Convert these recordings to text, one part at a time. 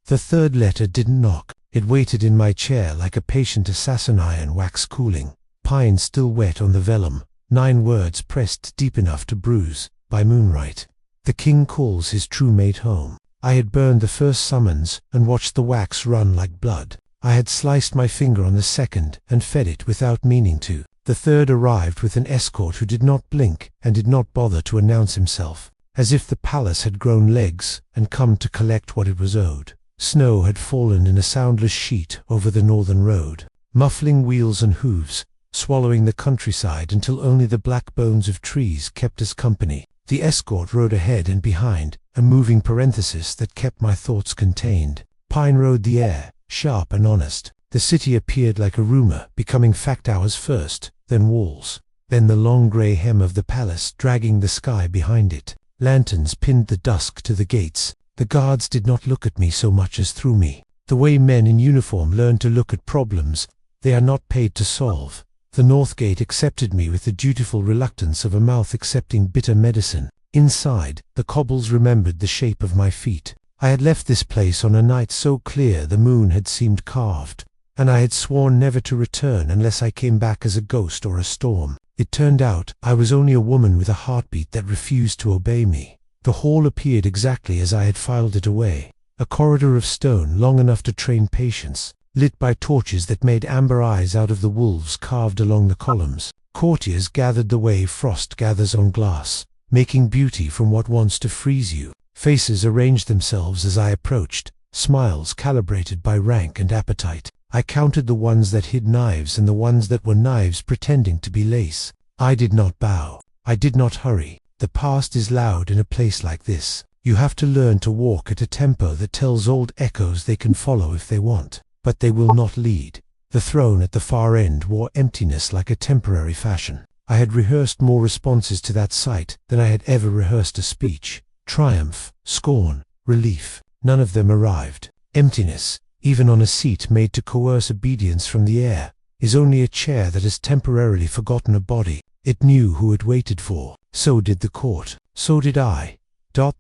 The third letter didn't knock. It waited in my chair like a patient assassin, iron wax cooling, pine still wet on the vellum, 9 words pressed deep enough to bruise. By moonlight, the king calls his true mate home. I had burned the first summons and watched the wax run like blood. I had sliced my finger on the second and fed it without meaning to. The third arrived with an escort who did not blink and did not bother to announce himself, as if the palace had grown legs and come to collect what it was owed. Snow had fallen in a soundless sheet over the northern road, muffling wheels and hooves, swallowing the countryside until only the black bones of trees kept us company. The escort rode ahead and behind, a moving parenthesis that kept my thoughts contained. Pine rode the air, sharp and honest. The city appeared like a rumor, becoming fact hours first, then walls, then the long grey hem of the palace dragging the sky behind it. Lanterns pinned the dusk to the gates. The guards did not look at me so much as through me. The way men in uniform learn to look at problems they are not paid to solve. The north gate accepted me with the dutiful reluctance of a mouth accepting bitter medicine. Inside, the cobbles remembered the shape of my feet. I had left this place on a night so clear the moon had seemed carved, and I had sworn never to return unless I came back as a ghost or a storm. It turned out I was only a woman with a heartbeat that refused to obey me. The hall appeared exactly as I had filed it away, a corridor of stone long enough to train patience, lit by torches that made amber eyes out of the wolves carved along the columns. Courtiers gathered the way frost gathers on glass, making beauty from what wants to freeze you. Faces arranged themselves as I approached, smiles calibrated by rank and appetite. I counted the ones that hid knives and the ones that were knives pretending to be lace. I did not bow. I did not hurry. The past is loud in a place like this. You have to learn to walk at a tempo that tells old echoes they can follow if they want, but they will not lead. The throne at the far end wore emptiness like a temporary fashion. I had rehearsed more responses to that sight than I had ever rehearsed a speech. Triumph, scorn, relief, none of them arrived. Emptiness, even on a seat made to coerce obedience from the air, is only a chair that has temporarily forgotten a body. It knew who it waited for. So did the court. So did I.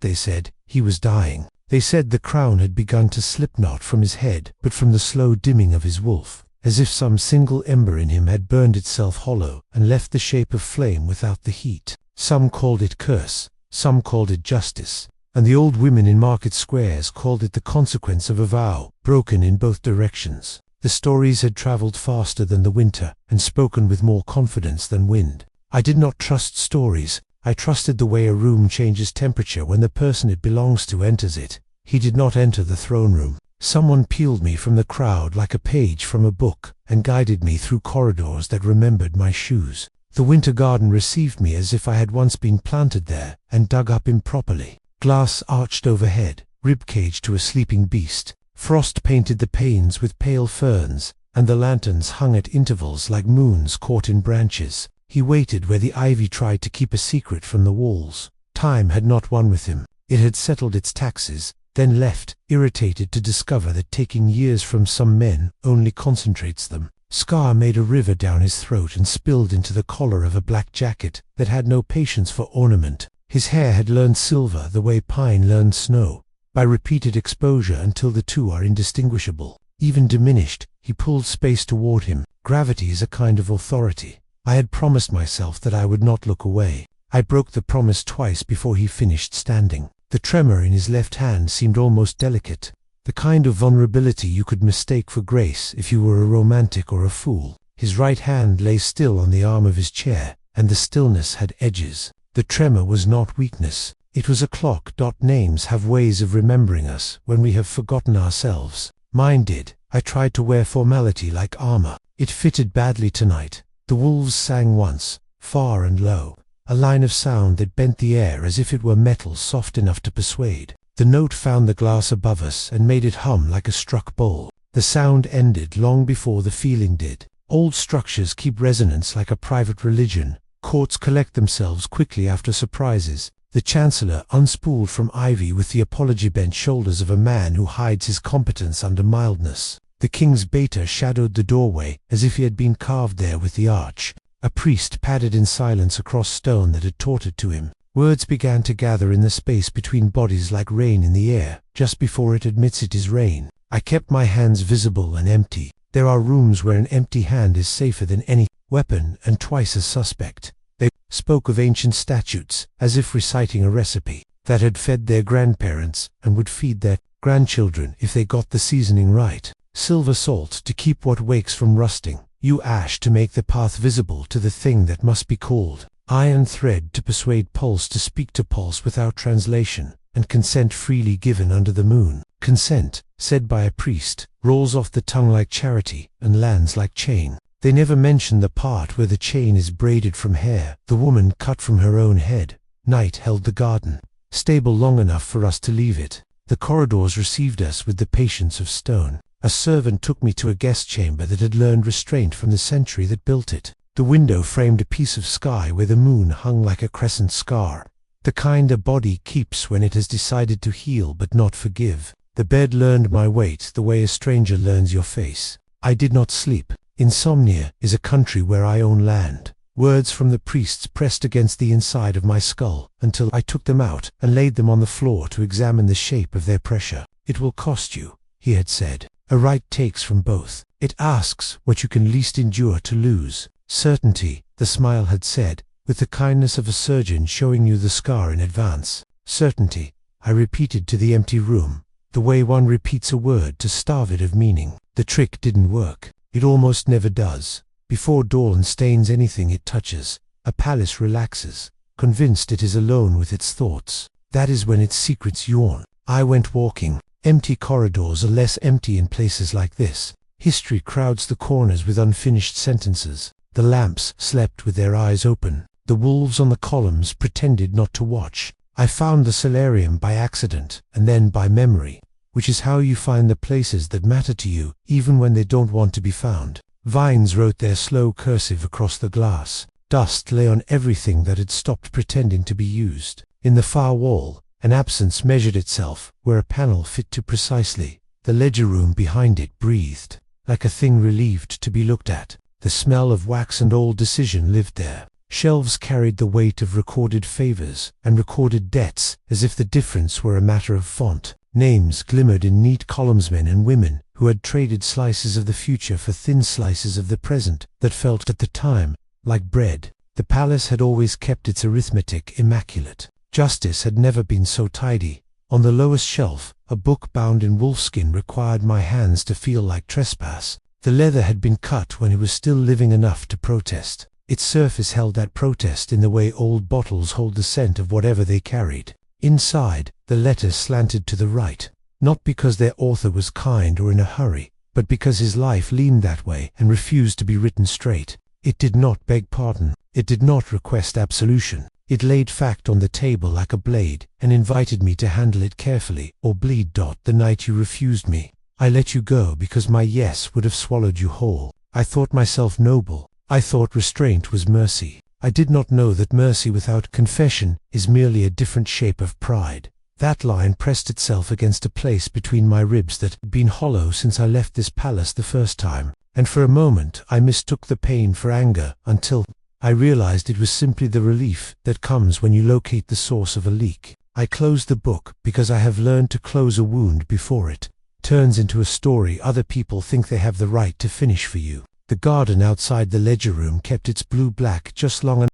They said he was dying. They said the crown had begun to slip not from his head, but from the slow dimming of his wolf, as if some single ember in him had burned itself hollow and left the shape of flame without the heat. Some called it curse, some called it justice, and the old women in market squares called it the consequence of a vow, broken in both directions. The stories had traveled faster than the winter, and spoken with more confidence than wind. I did not trust stories. I trusted the way a room changes temperature when the person it belongs to enters it. He did not enter the throne room. Someone peeled me from the crowd like a page from a book, and guided me through corridors that remembered my shoes. The winter garden received me as if I had once been planted there, and dug up improperly. Glass arched overhead, ribcage to a sleeping beast. Frost painted the panes with pale ferns, and the lanterns hung at intervals like moons caught in branches. He waited where the ivy tried to keep a secret from the walls. Time had not won with him. It had settled its taxes, then left, irritated to discover that taking years from some men only concentrates them. Scar made a river down his throat and spilled into the collar of a black jacket that had no patience for ornament. His hair had learned silver the way pine learned snow, by repeated exposure until the two are indistinguishable. Even diminished, he pulled space toward him. Gravity is a kind of authority. I had promised myself that I would not look away. I broke the promise twice before he finished standing. The tremor in his left hand seemed almost delicate, the kind of vulnerability you could mistake for grace if you were a romantic or a fool. His right hand lay still on the arm of his chair, and the stillness had edges. The tremor was not weakness. It was a clock. Names have ways of remembering us when we have forgotten ourselves. Mine did. I tried to wear formality like armor. It fitted badly tonight. The wolves sang once, far and low, a line of sound that bent the air as if it were metal soft enough to persuade. The note found the glass above us and made it hum like a struck bowl. The sound ended long before the feeling did. Old structures keep resonance like a private religion. Courts collect themselves quickly after surprises. The chancellor unspooled from ivy with the apology bent shoulders of a man who hides his competence under mildness. The king's beta shadowed the doorway as if he had been carved there with the arch. A priest padded in silence across stone that had taught it to him. Words began to gather in the space between bodies like rain in the air, just before it admits it is rain. I kept my hands visible and empty. There are rooms where an empty hand is safer than any weapon and twice as suspect. They spoke of ancient statutes, as if reciting a recipe, that had fed their grandparents and would feed their grandchildren if they got the seasoning right. Silver salt to keep what wakes from rusting. Yew ash to make the path visible to the thing that must be called. Iron thread to persuade pulse to speak to pulse without translation, and consent freely given under the moon. Consent, said by a priest, rolls off the tongue like charity, and lands like chain. They never mention the part where the chain is braided from hair, the woman cut from her own head. Night held the garden, stable long enough for us to leave it. The corridors received us with the patience of stone. A servant took me to a guest chamber that had learned restraint from the century that built it. The window framed a piece of sky where the moon hung like a crescent scar, the kind a body keeps when it has decided to heal but not forgive. The bed learned my weight the way a stranger learns your face. I did not sleep. Insomnia is a country where I own land. Words from the priests pressed against the inside of my skull until I took them out and laid them on the floor to examine the shape of their pressure. It will cost you, he had said. A right takes from both. It asks what you can least endure to lose. Certainty, the smile had said, with the kindness of a surgeon showing you the scar in advance. Certainty, I repeated to the empty room, the way one repeats a word to starve it of meaning. The trick didn't work. It almost never does. Before dawn stains anything it touches, a palace relaxes, convinced it is alone with its thoughts. That is when its secrets yawn. I went walking. Empty corridors are less empty in places like this. History crowds the corners with unfinished sentences. The lamps slept with their eyes open. The wolves on the columns pretended not to watch. I found the solarium by accident, and then by memory, which is how you find the places that matter to you, even when they don't want to be found. Vines wrote their slow cursive across the glass. Dust lay on everything that had stopped pretending to be used. In the far wall, an absence measured itself where a panel fit too precisely. The ledger room behind it breathed, like a thing relieved to be looked at. The smell of wax and old decision lived there. Shelves carried the weight of recorded favors and recorded debts, as if the difference were a matter of font. Names glimmered in neat columns, men and women who had traded slices of the future for thin slices of the present that felt at the time like bread. The palace had always kept its arithmetic immaculate. Justice had never been so tidy. On the lowest shelf, a book bound in wolfskin required my hands to feel like trespass. The leather had been cut when it was still living enough to protest. Its surface held that protest in the way old bottles hold the scent of whatever they carried. Inside, the letters slanted to the right, not because their author was kind or in a hurry, but because his life leaned that way and refused to be written straight. It did not beg pardon. It did not request absolution. It laid fact on the table like a blade and invited me to handle it carefully or bleed. The night you refused me, I let you go because my yes would have swallowed you whole. I thought myself noble. I thought restraint was mercy. I did not know that mercy without confession is merely a different shape of pride. That line pressed itself against a place between my ribs that had been hollow since I left this palace the first time, and for a moment I mistook the pain for anger until I realized it was simply the relief that comes when you locate the source of a leak. I closed the book because I have learned to close a wound before it turns into a story other people think they have the right to finish for you. The garden outside the ledger room kept its blue-black just long enough.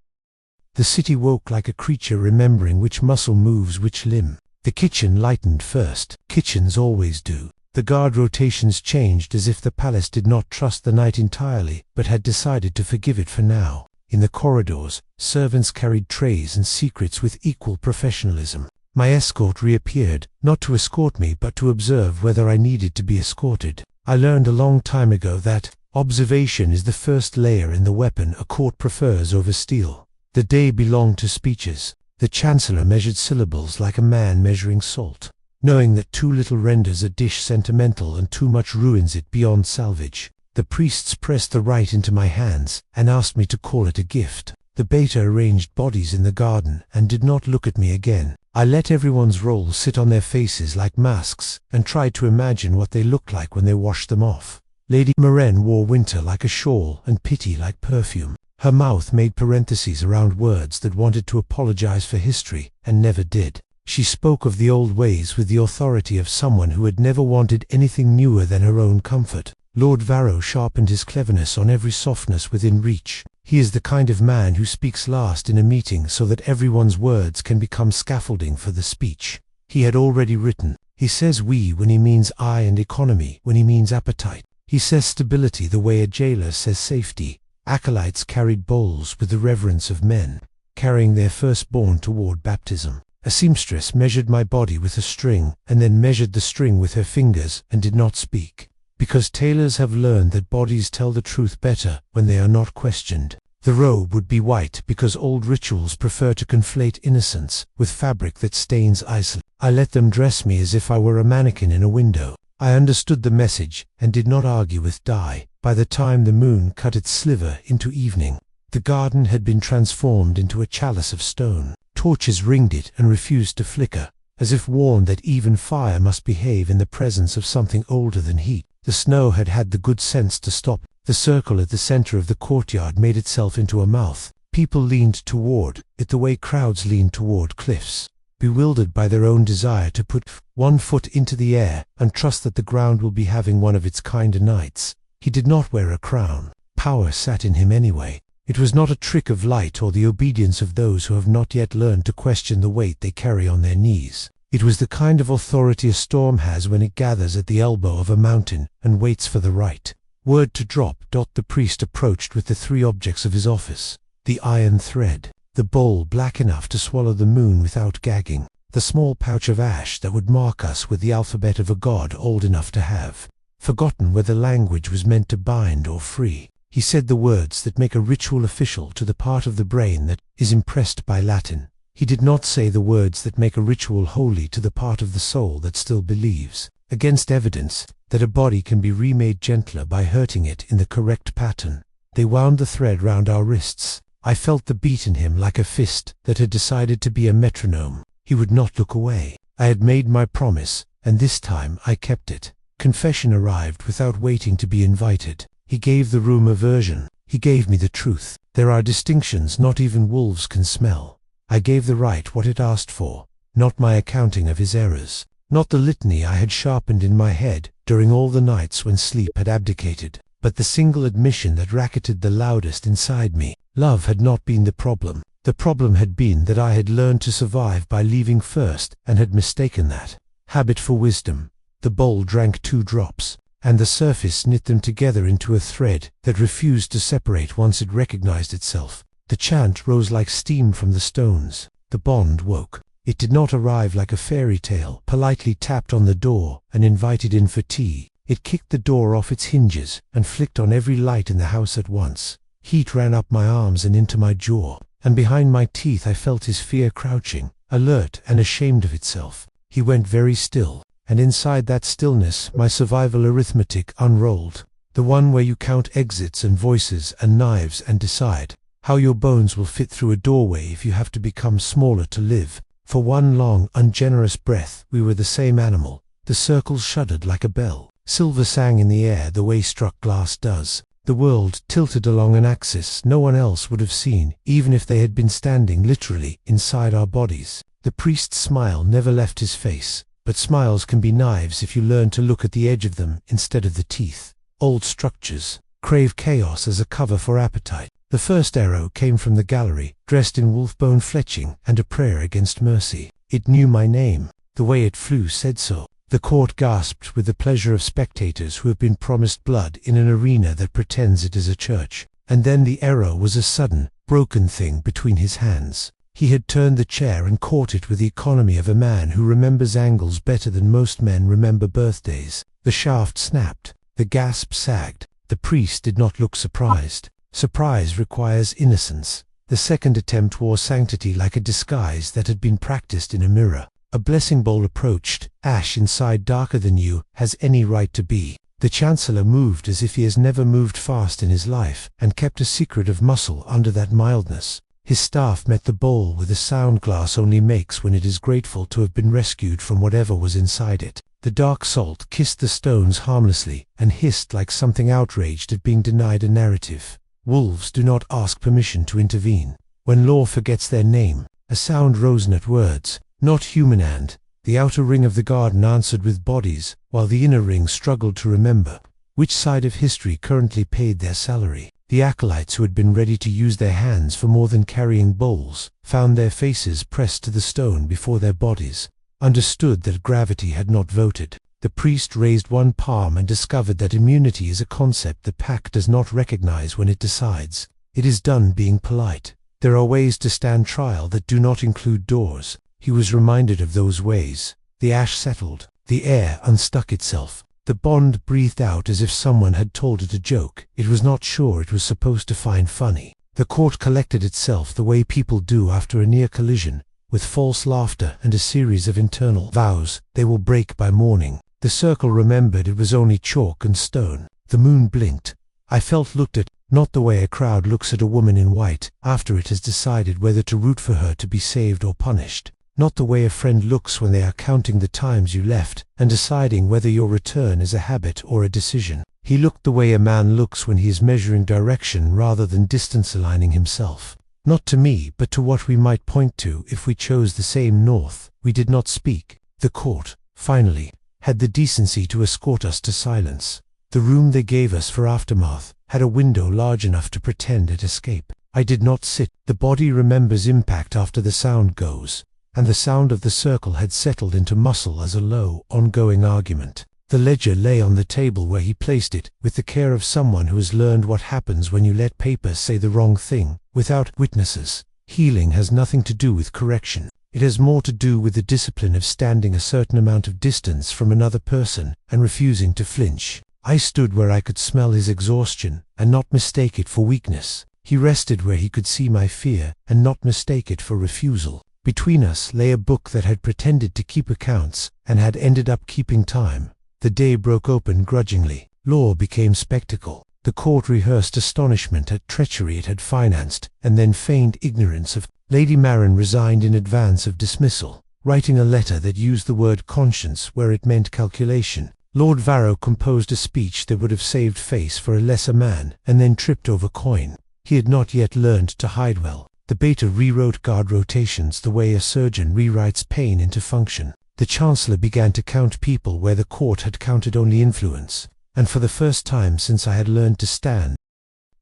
The city woke like a creature remembering which muscle moves which limb. The kitchen lightened first. Kitchens always do. The guard rotations changed as if the palace did not trust the night entirely, but had decided to forgive it for now. In the corridors, servants carried trays and secrets with equal professionalism. My escort reappeared, not to escort me but to observe whether I needed to be escorted. I learned a long time ago that observation is the first layer in the weapon a court prefers over steel. The day belonged to speeches. The chancellor measured syllables like a man measuring salt, knowing that too little renders a dish sentimental and too much ruins it beyond salvage. The priests pressed the right into my hands and asked me to call it a gift. The beta arranged bodies in the garden and did not look at me again. I let everyone's rolls sit on their faces like masks and tried to imagine what they looked like when they washed them off. Lady Moraine wore winter like a shawl and pity like perfume. Her mouth made parentheses around words that wanted to apologize for history, and never did. She spoke of the old ways with the authority of someone who had never wanted anything newer than her own comfort. Lord Varro sharpened his cleverness on every softness within reach. He is the kind of man who speaks last in a meeting so that everyone's words can become scaffolding for the speech. He had already written, "He says we when he means I, and economy when he means appetite. He says stability the way a jailer says safety." Acolytes carried bowls with the reverence of men, carrying their firstborn toward baptism. A seamstress measured my body with a string, and then measured the string with her fingers, and did not speak. Because tailors have learned that bodies tell the truth better when they are not questioned. The robe would be white because old rituals prefer to conflate innocence with fabric that stains ice. I let them dress me as if I were a mannequin in a window. I understood the message and did not argue with Di. By the time the moon cut its sliver into evening, the garden had been transformed into a chalice of stone. Torches ringed it and refused to flicker, as if warned that even fire must behave in the presence of something older than heat. The snow had had the good sense to stop. The circle at the center of the courtyard made itself into a mouth. People leaned toward it the way crowds lean toward cliffs, bewildered by their own desire to put one foot into the air and trust that the ground will be having one of its kinder nights. He did not wear a crown. Power sat in him anyway. It was not a trick of light or the obedience of those who have not yet learned to question the weight they carry on their knees. It was the kind of authority a storm has when it gathers at the elbow of a mountain and waits for the right word to drop. The priest approached with the three objects of his office: the iron thread, the bowl black enough to swallow the moon without gagging, the small pouch of ash that would mark us with the alphabet of a god old enough to have forgotten whether language was meant to bind or free. He said the words that make a ritual official to the part of the brain that is impressed by Latin. He did not say the words that make a ritual holy to the part of the soul that still believes, against evidence, that a body can be remade gentler by hurting it in the correct pattern. They wound the thread round our wrists. I felt the beat in him like a fist that had decided to be a metronome. He would not look away. I had made my promise, and this time I kept it. Confession arrived without waiting to be invited. He gave the room a version. He gave me the truth. There are distinctions not even wolves can smell. I gave the right what it asked for, not my accounting of his errors, not the litany I had sharpened in my head during all the nights when sleep had abdicated, but the single admission that racketed the loudest inside me. Love had not been the problem. The problem had been that I had learned to survive by leaving first and had mistaken that habit for wisdom. The bowl drank 2 drops, and the surface knit them together into a thread that refused to separate once it recognized itself. The chant rose like steam from the stones. The bond woke. It did not arrive like a fairy tale, politely tapped on the door and invited in for tea. It kicked the door off its hinges and flicked on every light in the house at once. Heat ran up my arms and into my jaw, and behind my teeth I felt his fear crouching, alert and ashamed of itself. He went very still, and inside that stillness my survival arithmetic unrolled, the one where you count exits and voices and knives and decide how your bones will fit through a doorway if you have to become smaller to live. For one long, ungenerous breath we were the same animal. The circles shuddered like a bell. Silver sang in the air the way struck glass does. The world tilted along an axis no one else would have seen, even if they had been standing literally inside our bodies. The priest's smile never left his face, but smiles can be knives if you learn to look at the edge of them instead of the teeth. Old structures crave chaos as a cover for appetite. The first arrow came from the gallery, dressed in wolf-bone fletching and a prayer against mercy. It knew my name. The way it flew said so. The court gasped with the pleasure of spectators who have been promised blood in an arena that pretends it is a church. And then the arrow was a sudden, broken thing between his hands. He had turned the chair and caught it with the economy of a man who remembers angles better than most men remember birthdays. The shaft snapped. The gasp sagged. The priest did not look surprised. Surprise requires innocence. The second attempt wore sanctity like a disguise that had been practiced in a mirror. A blessing bowl approached. Ash inside darker than you has any right to be. The Chancellor moved as if he has never moved fast in his life, and kept a secret of muscle under that mildness. His staff met the bowl with a sound glass only makes when it is grateful to have been rescued from whatever was inside it. The dark salt kissed the stones harmlessly and hissed like something outraged at being denied a narrative. Wolves do not ask permission to intervene. When law forgets their name, a sound rose at words, not human, and the outer ring of the garden answered with bodies, while the inner ring struggled to remember which side of history currently paid their salary. The acolytes who had been ready to use their hands for more than carrying bowls found their faces pressed to the stone before their bodies, understood that gravity had not voted. The priest raised one palm and discovered that immunity is a concept the pack does not recognize when it decides. It is done being polite. There are ways to stand trial that do not include doors. He was reminded of those ways. The ash settled. The air unstuck itself. The bond breathed out as if someone had told it a joke it was not sure it was supposed to find funny. The court collected itself the way people do after a near collision, with false laughter and a series of internal vows they will break by morning. The circle remembered it was only chalk and stone. The moon blinked. I felt looked at, not the way a crowd looks at a woman in white after it has decided whether to root for her to be saved or punished. Not the way a friend looks when they are counting the times you left and deciding whether your return is a habit or a decision. He looked the way a man looks when he is measuring direction rather than distance aligning himself. Not to me, but to what we might point to if we chose the same north. We did not speak. The court, finally, had the decency to escort us to silence. The room they gave us for aftermath had a window large enough to pretend at escape. I did not sit. The body remembers impact after the sound goes, and the sound of the circle had settled into muscle as a low, ongoing argument. The ledger lay on the table where he placed it, with the care of someone who has learned what happens when you let paper say the wrong thing, without witnesses. Healing has nothing to do with correction. It has more to do with the discipline of standing a certain amount of distance from another person and refusing to flinch. I stood where I could smell his exhaustion and not mistake it for weakness. He rested where he could see my fear and not mistake it for refusal. Between us lay a book that had pretended to keep accounts and had ended up keeping time. The day broke open grudgingly. Law became spectacle. The court rehearsed astonishment at treachery it had financed, and then feigned ignorance of. Lady Marin resigned in advance of dismissal, writing a letter that used the word conscience where it meant calculation. Lord Varro composed a speech that would have saved face for a lesser man, and then tripped over coin. He had not yet learned to hide well. The beta rewrote guard rotations the way a surgeon rewrites pain into function. The Chancellor began to count people where the court had counted only influence, and for the first time since I had learned to stand,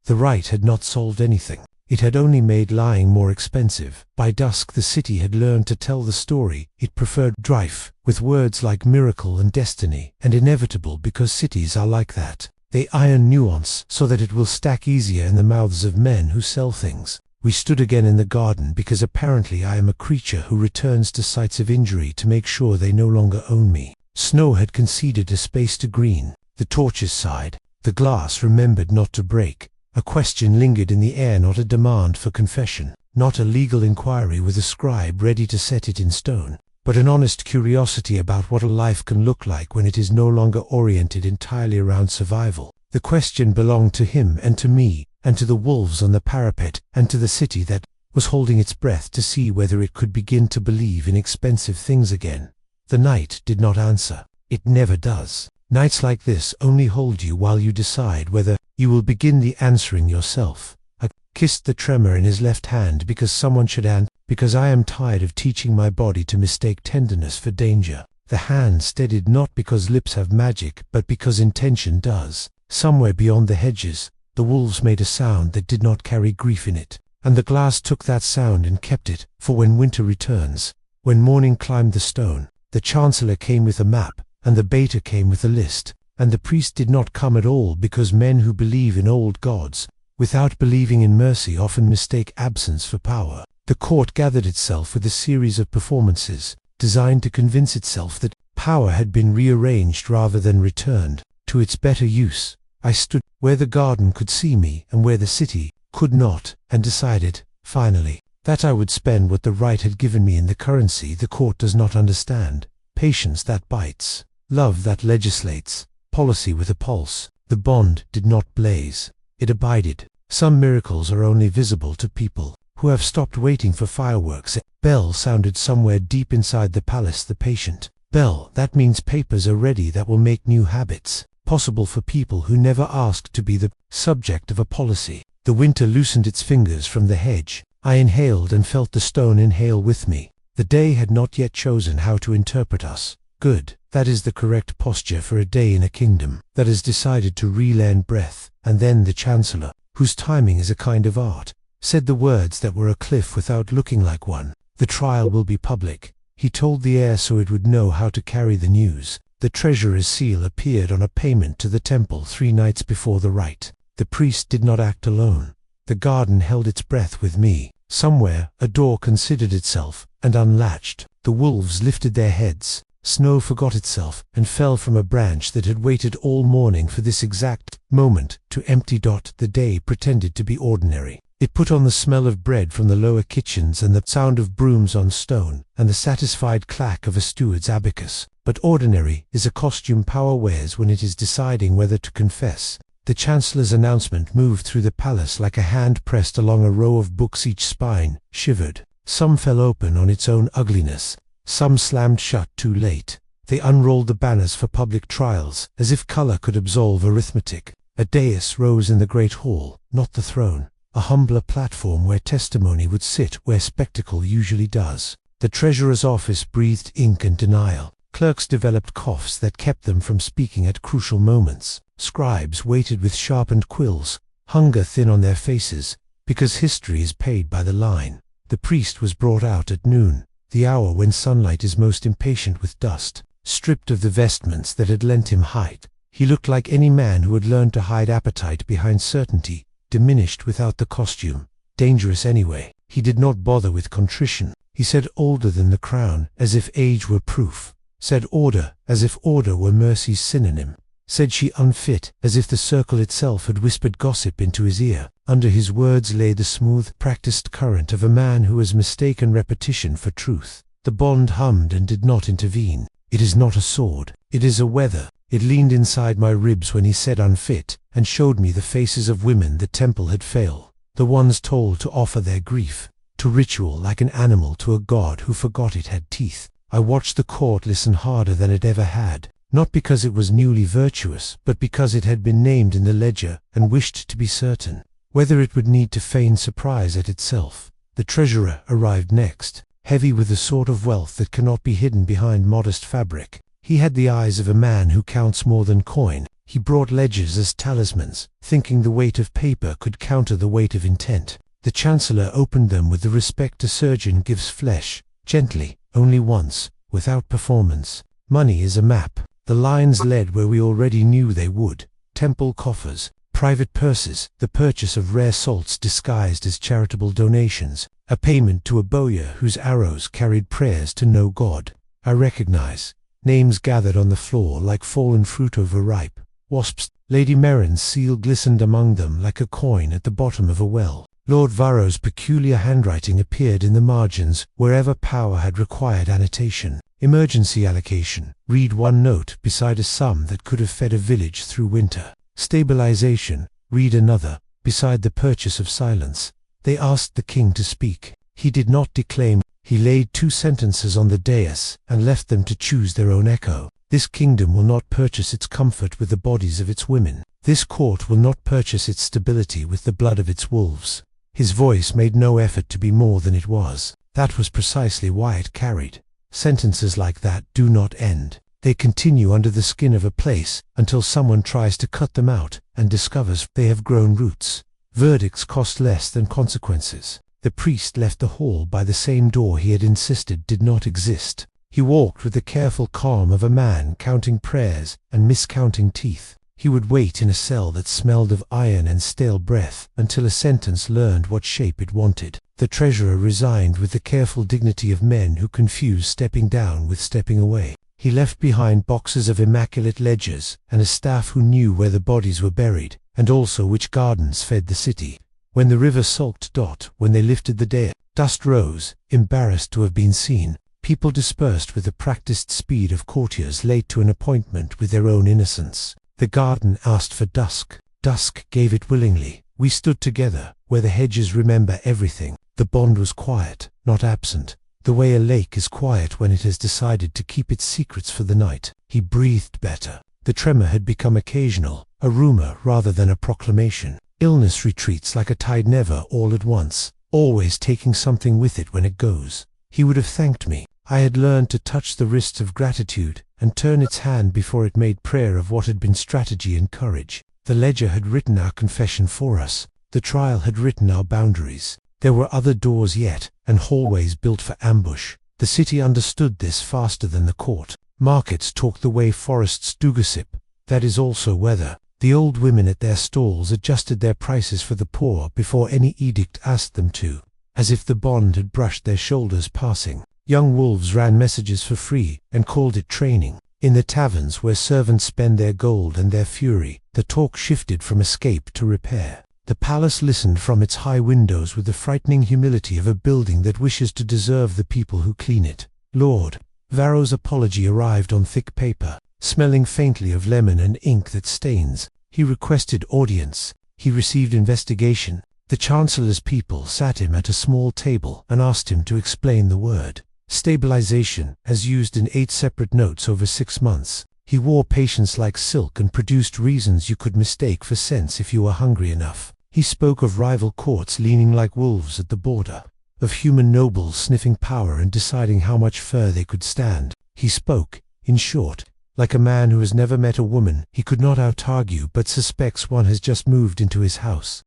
the right had not solved anything. It had only made lying more expensive. By dusk the city had learned to tell the story it preferred, rife with words like miracle and destiny and inevitable, because cities are like that. They iron nuance so that it will stack easier in the mouths of men who sell things. We stood again in the garden because apparently I am a creature who returns to sites of injury to make sure they no longer own me. Snow had conceded a space to green. The torches sighed. The glass remembered not to break. A question lingered in the air, not a demand for confession, not a legal inquiry with a scribe ready to set it in stone, but an honest curiosity about what a life can look like when it is no longer oriented entirely around survival. The question belonged to him and to me, and to the wolves on the parapet, and to the city that was holding its breath to see whether it could begin to believe in expensive things again. The night did not answer. It never does. Nights like this only hold you while you decide whether you will begin the answering yourself. I kissed the tremor in his left hand because someone should, and because I am tired of teaching my body to mistake tenderness for danger. The hand steadied not because lips have magic, but because intention does. Somewhere beyond the hedges, the wolves made a sound that did not carry grief in it, and the glass took that sound and kept it, for when winter returns, when morning climbed the stone, the Chancellor came with a map, and the beta came with a list, and the priest did not come at all because men who believe in old gods, without believing in mercy, often mistake absence for power. The court gathered itself with a series of performances, designed to convince itself that power had been rearranged rather than returned to its better use. I stood where the garden could see me and where the city could not, and decided, finally, that I would spend what the right had given me in the currency the court does not understand: patience that bites, love that legislates, policy with a pulse. The bond did not blaze. It abided. Some miracles are only visible to people who have stopped waiting for fireworks. A bell sounded somewhere deep inside the palace. The patient bell. That means papers are ready that will make new habits possible for people who never asked to be the subject of a policy. The The winter loosened its fingers from the hedge. I inhaled and felt the stone inhale with me. The day had not yet chosen how to interpret us. Good, that is the correct posture for a day in a kingdom that has decided to relend breath. And then the Chancellor, whose timing is a kind of art, said the words that were a cliff without looking like one. The trial will be public. He told the heir so it would know how to carry the news. The treasurer's seal appeared on a payment to the temple 3 nights before the rite. The priest did not act alone. The garden held its breath with me. Somewhere, a door considered itself, and unlatched. The wolves lifted their heads. Snow forgot itself, and fell from a branch that had waited all morning for this exact moment to empty. The day pretended to be ordinary. It put on the smell of bread from the lower kitchens and the sound of brooms on stone, and the satisfied clack of a steward's abacus. But ordinary is a costume power wears when it is deciding whether to confess. The Chancellor's announcement moved through the palace like a hand pressed along a row of books. Each spine shivered. Some fell open on its own ugliness. Some slammed shut too late. They unrolled the banners for public trials, as if color could absolve arithmetic. A dais rose in the great hall, not the throne. A humbler platform where testimony would sit where spectacle usually does. The treasurer's office breathed ink and denial. Clerks developed coughs that kept them from speaking at crucial moments. Scribes waited with sharpened quills, hunger thin on their faces, because history is paid by the line. The priest was brought out at noon, the hour when sunlight is most impatient with dust. Stripped of the vestments that had lent him height, he looked like any man who had learned to hide appetite behind certainty, diminished without the costume, dangerous anyway. He did not bother with contrition. He said older than the crown, as if age were proof. Said order, as if order were mercy's synonym. Said she unfit, as if the circle itself had whispered gossip into his ear. Under his words lay the smooth, practiced current of a man who has mistaken repetition for truth. The bond hummed and did not intervene. It is not a sword, it is a weather. It leaned inside my ribs when he said unfit, and showed me the faces of women the temple had failed, the ones told to offer their grief, to ritual like an animal to a god who forgot it had teeth. I watched the court listen harder than it ever had, not because it was newly virtuous, but because it had been named in the ledger and wished to be certain whether it would need to feign surprise at itself. The treasurer arrived next, heavy with the sort of wealth that cannot be hidden behind modest fabric. He had the eyes of a man who counts more than coin. He brought ledgers as talismans, thinking the weight of paper could counter the weight of intent. The Chancellor opened them with the respect a surgeon gives flesh, gently, only once, without performance. Money is a map. The lines led where we already knew they would. Temple coffers, private purses, the purchase of rare salts disguised as charitable donations, a payment to a bowyer whose arrows carried prayers to no god. I recognize. Names gathered on the floor like fallen fruit overripe. Wasps. Lady Merrin's seal glistened among them like a coin at the bottom of a well. Lord Varro's peculiar handwriting appeared in the margins wherever power had required annotation. Emergency allocation. Read one note beside a sum that could have fed a village through winter. Stabilization. Read another beside the purchase of silence. They asked the king to speak. He did not declaim. He laid 2 sentences on the dais and left them to choose their own echo. This kingdom will not purchase its comfort with the bodies of its women. This court will not purchase its stability with the blood of its wolves. His voice made no effort to be more than it was. That was precisely why it carried. Sentences like that do not end. They continue under the skin of a place until someone tries to cut them out and discovers they have grown roots. Verdicts cost less than consequences. The priest left the hall by the same door he had insisted did not exist. He walked with the careful calm of a man counting prayers and miscounting teeth. He would wait in a cell that smelled of iron and stale breath until a sentence learned what shape it wanted. The treasurer resigned with the careful dignity of men who confuse stepping down with stepping away. He left behind boxes of immaculate ledgers and a staff who knew where the bodies were buried, and also which gardens fed the city. When the river sulked. When they lifted the dais, dust rose, embarrassed to have been seen. People dispersed with the practiced speed of courtiers late to an appointment with their own innocence. The garden asked for dusk. Dusk gave it willingly. We stood together, where the hedges remember everything. The bond was quiet, not absent, the way a lake is quiet when it has decided to keep its secrets for the night. He breathed better. The tremor had become occasional, a rumor rather than a proclamation. Illness retreats like a tide, never all at once, always taking something with it when it goes. He would have thanked me. I had learned to touch the wrists of gratitude and turn its hand before it made prayer of what had been strategy and courage. The ledger had written our confession for us. The trial had written our boundaries. There were other doors yet, and hallways built for ambush. The city understood this faster than the court. Markets talked the way forests do gossip. That is also weather. The old women at their stalls adjusted their prices for the poor before any edict asked them to, as if the bond had brushed their shoulders passing. Young wolves ran messages for free and called it training. In the taverns where servants spend their gold and their fury, the talk shifted from escape to repair. The palace listened from its high windows with the frightening humility of a building that wishes to deserve the people who clean it. Lord Varro's apology arrived on thick paper, smelling faintly of lemon and ink that stains. He requested audience. He received investigation. The Chancellor's people sat him at a small table and asked him to explain the word stabilization, as used in 8 separate notes over 6 months. He wore patience like silk and produced reasons you could mistake for sense if you were hungry enough. He spoke of rival courts leaning like wolves at the border, of human nobles sniffing power and deciding how much fur they could stand. He spoke, in short, like a man who has never met a woman he could not out-argue but suspects one has just moved into his house.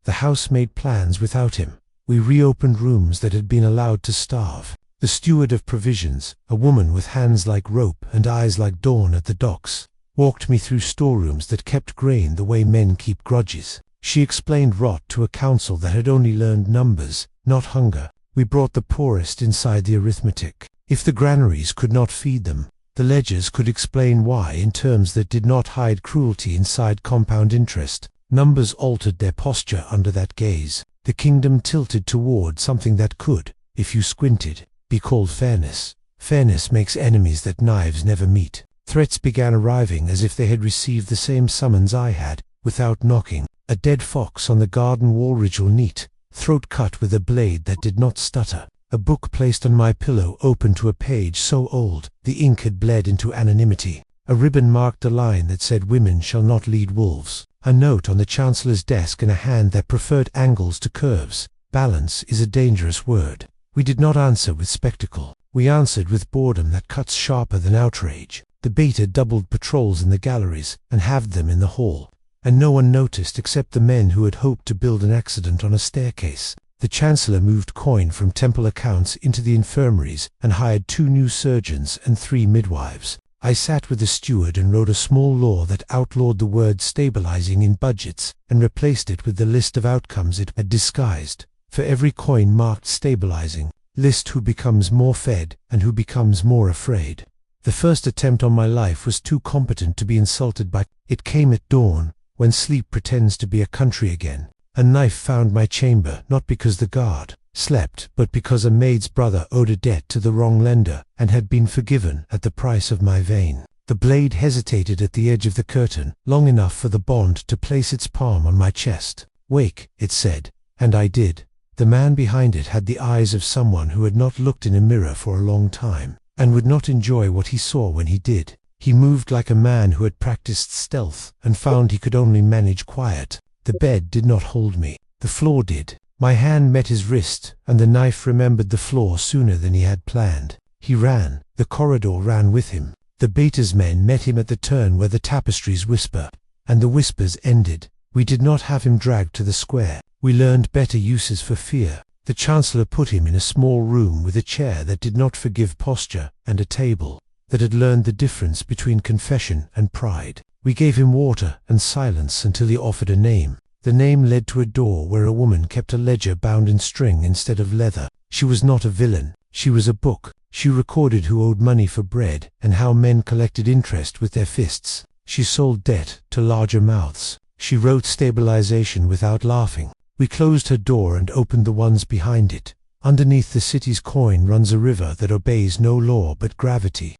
The house made plans without him. We reopened rooms that had been allowed to starve. The steward of provisions, a woman with hands like rope and eyes like dawn at the docks, walked me through storerooms that kept grain the way men keep grudges. She explained rot to a council that had only learned numbers, not hunger. We brought the poorest inside the arithmetic. If the granaries could not feed them, the ledgers could explain why in terms that did not hide cruelty inside compound interest. Numbers altered their posture under that gaze. The kingdom tilted toward something that could, if you squinted, be called fairness. Fairness makes enemies that knives never meet. Threats began arriving as if they had received the same summons I had, without knocking. A dead fox on the garden wall, ritual neat, throat cut with a blade that did not stutter. A book placed on my pillow open to a page so old the ink had bled into anonymity. A ribbon marked a line that said women shall not lead wolves. A note on the Chancellor's desk and a hand that preferred angles to curves. Balance is a dangerous word. We did not answer with spectacle. We answered with boredom that cuts sharper than outrage. The beta doubled patrols in the galleries and halved them in the hall, and no one noticed except the men who had hoped to build an accident on a staircase. The Chancellor moved coin from temple accounts into the infirmaries and hired 2 new surgeons and 3 midwives. I sat with the steward and wrote a small law that outlawed the word stabilizing in budgets and replaced it with the list of outcomes it had disguised. For every coin marked stabilizing, list who becomes more fed and who becomes more afraid. The first attempt on my life was too competent to be insulted by. It came at dawn, when sleep pretends to be a country again. A knife found my chamber, not because the guard slept, but because a maid's brother owed a debt to the wrong lender and had been forgiven at the price of my vein. The blade hesitated at the edge of the curtain, long enough for the bond to place its palm on my chest. Wake, it said, and I did. The man behind it had the eyes of someone who had not looked in a mirror for a long time, and would not enjoy what he saw when he did. He moved like a man who had practiced stealth and found he could only manage quiet. The bed did not hold me. The floor did. My hand met his wrist, and the knife remembered the floor sooner than he had planned. He ran. The corridor ran with him. The beta's men met him at the turn where the tapestries whisper, and the whispers ended. We did not have him dragged to the square. We learned better uses for fear. The Chancellor put him in a small room with a chair that did not forgive posture and a table that had learned the difference between confession and pride. We gave him water and silence until he offered a name. The name led to a door where a woman kept a ledger bound in string instead of leather. She was not a villain. She was a book. She recorded who owed money for bread and how men collected interest with their fists. She sold debt to larger mouths. She wrote stabilization without laughing. We closed her door and opened the ones behind it. Underneath the city's coin runs a river that obeys no law but gravity.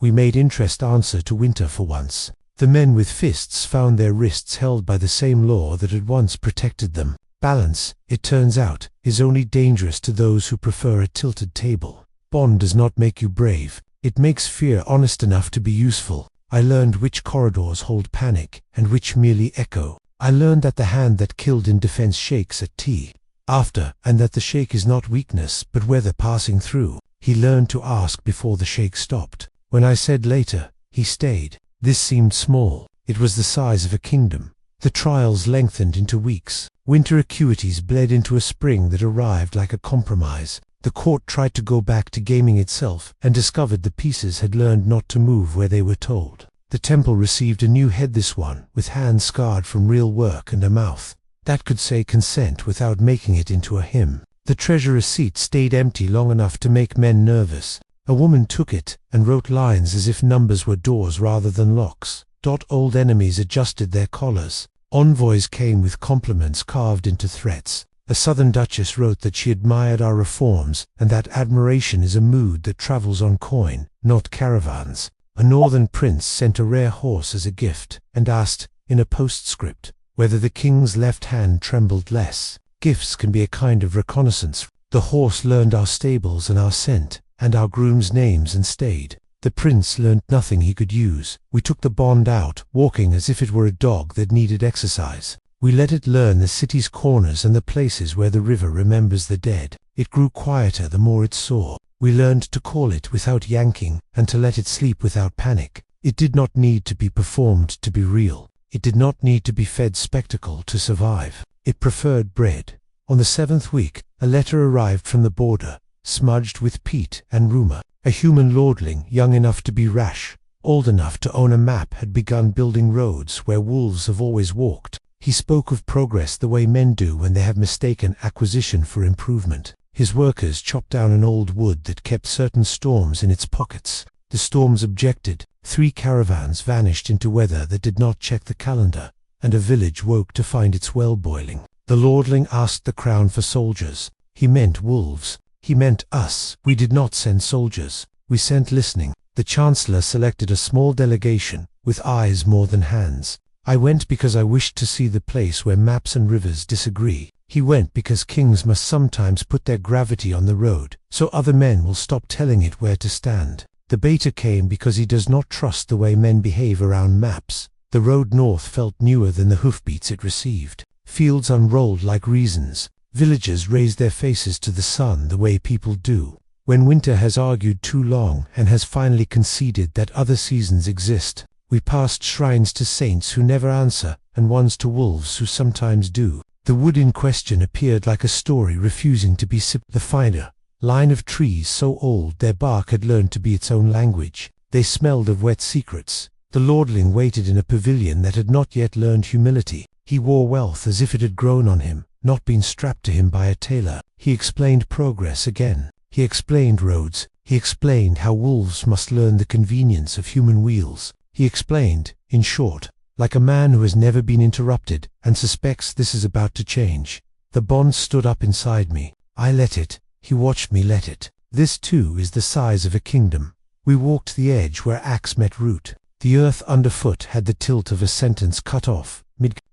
We made interest answer to winter for once. The men with fists found their wrists held by the same law that had once protected them. Balance, it turns out, is only dangerous to those who prefer a tilted table. Bond does not make you brave. It makes fear honest enough to be useful. I learned which corridors hold panic and which merely echo. I learned that the hand that killed in defense shakes at tea. After, and that the shake is not weakness but weather passing through. He learned to ask before the shake stopped. When I said later, he stayed. This seemed small. It was the size of a kingdom. The trials lengthened into weeks. Winter acuities bled into a spring that arrived like a compromise. The court tried to go back to gaming itself and discovered the pieces had learned not to move where they were told. The temple received a new head, this one, with hands scarred from real work and a mouth that could say consent without making it into a hymn. The treasurer's seat stayed empty long enough to make men nervous. A woman took it and wrote lines as if numbers were doors rather than locks. Old enemies adjusted their collars. Envoys came with compliments carved into threats. A southern duchess wrote that she admired our reforms and that admiration is a mood that travels on coin, not caravans. A northern prince sent a rare horse as a gift and asked, in a postscript, whether the king's left hand trembled less. Gifts can be a kind of reconnaissance. The horse learned our stables and our scent, and our grooms' names and stayed. The prince learned nothing he could use. We took the bond out, walking as if it were a dog that needed exercise. We let it learn the city's corners and the places where the river remembers the dead. It grew quieter the more it saw. We learned to call it without yanking and to let it sleep without panic. It did not need to be performed to be real. It did not need to be fed spectacle to survive. It preferred bread. On the 7th week, a letter arrived from the border, smudged with peat and rumour. A human lordling, young enough to be rash, old enough to own a map, had begun building roads where wolves have always walked. He spoke of progress the way men do when they have mistaken acquisition for improvement. His workers chopped down an old wood that kept certain storms in its pockets. The storms objected. 3 caravans vanished into weather that did not check the calendar, and a village woke to find its well boiling. The lordling asked the crown for soldiers. He meant wolves. He meant us. We did not send soldiers. We sent listening. The chancellor selected a small delegation, with eyes more than hands. I went because I wished to see the place where maps and rivers disagree. He went because kings must sometimes put their gravity on the road, so other men will stop telling it where to stand. The beta came because he does not trust the way men behave around maps. The road north felt newer than the hoofbeats it received. Fields unrolled like reasons. Villagers raised their faces to the sun the way people do. When winter has argued too long and has finally conceded that other seasons exist, we passed shrines to saints who never answer and ones to wolves who sometimes do. The wood in question appeared like a story refusing to be sipped. The finer line of trees so old their bark had learned to be its own language. They smelled of wet secrets. The lordling waited in a pavilion that had not yet learned humility. He wore wealth as if it had grown on him, not been strapped to him by a tailor. He explained progress again. He explained roads. He explained how wolves must learn the convenience of human wheels. He explained, in short, like a man who has never been interrupted and suspects this is about to change. The bond stood up inside me. I let it. He watched me let it. This too is the size of a kingdom. We walked the edge where axe met root. The earth underfoot had the tilt of a sentence cut off.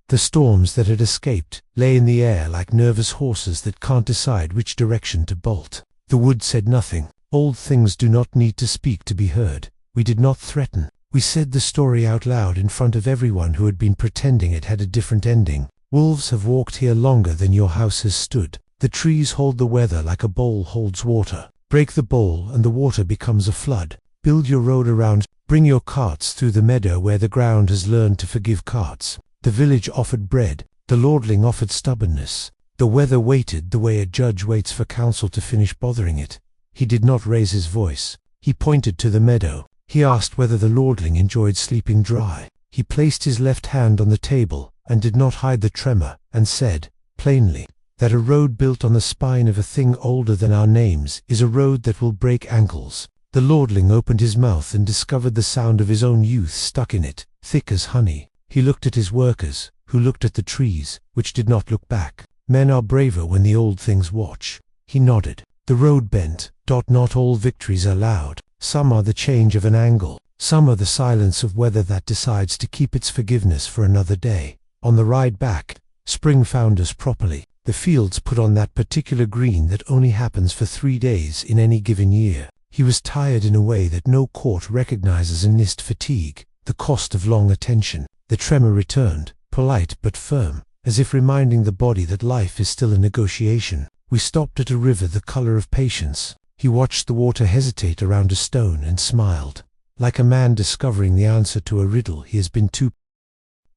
The storms that had escaped lay in the air like nervous horses that can't decide which direction to bolt. The wood said nothing. Old things do not need to speak to be heard. We did not threaten. We said the story out loud in front of everyone who had been pretending it had a different ending. Wolves have walked here longer than your house has stood. The trees hold the weather like a bowl holds water. Break the bowl and the water becomes a flood. Build your road around. Bring your carts through the meadow where the ground has learned to forgive carts. The village offered bread. The lordling offered stubbornness. The weather waited the way a judge waits for counsel to finish bothering it. He did not raise his voice. He pointed to the meadow. He asked whether the lordling enjoyed sleeping dry. He placed his left hand on the table and did not hide the tremor, and said, plainly, that a road built on the spine of a thing older than our names is a road that will break ankles. The lordling opened his mouth and discovered the sound of his own youth stuck in it, thick as honey. He looked at his workers, who looked at the trees, which did not look back. Men are braver when the old things watch. He nodded. The road bent. Not all victories are loud. Some are the change of an angle. Some are the silence of weather that decides to keep its forgiveness for another day. On the ride back, spring found us properly. The fields put on that particular green that only happens for 3 days in any given year. He was tired in a way that no court recognizes in NIST fatigue, the cost of long attention. The tremor returned, polite but firm, as if reminding the body that life is still a negotiation. We stopped at a river the color of patience. He watched the water hesitate around a stone and smiled, like a man discovering the answer to a riddle he has been too.